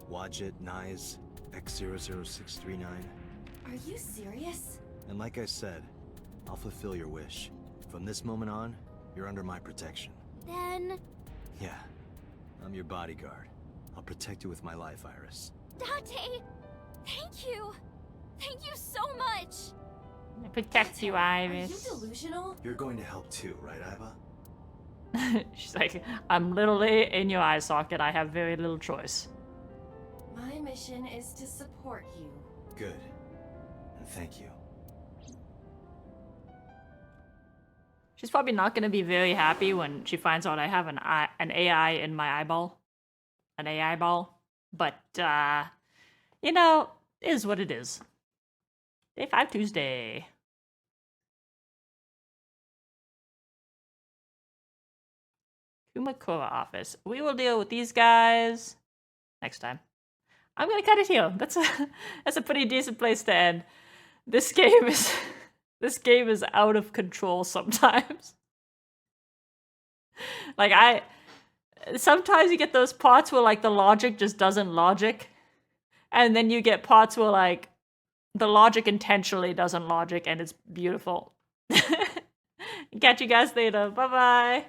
[SPEAKER 2] Wadjet, Nyes, X00639.
[SPEAKER 4] Are you serious?
[SPEAKER 2] And like I said, I'll fulfill your wish. From this moment on, you're under my protection.
[SPEAKER 3] Then...
[SPEAKER 2] Yeah, I'm your bodyguard. I'll protect you with my life, Iris.
[SPEAKER 3] Date! Thank you! Thank you so much!
[SPEAKER 1] I protect you, Iris.
[SPEAKER 4] Are you delusional?
[SPEAKER 2] You're going to help too, right, Iba?
[SPEAKER 1] She's like, I'm literally in your eye socket. I have very little choice.
[SPEAKER 4] My mission is to support you.
[SPEAKER 2] Good. And thank you.
[SPEAKER 1] She's probably not going to be very happy when she finds out I have an AI in my eyeball. An AI ball. But, you know, it is what it is. Day 5 Tuesday. Kumakura office. We will deal with these guys next time. I'm gonna cut it here. That's a pretty decent place to end. This game is out of control sometimes. Like sometimes you get those parts where like the logic just doesn't logic. And then you get parts where like the logic intentionally doesn't logic and it's beautiful. Catch you guys later. Bye-bye.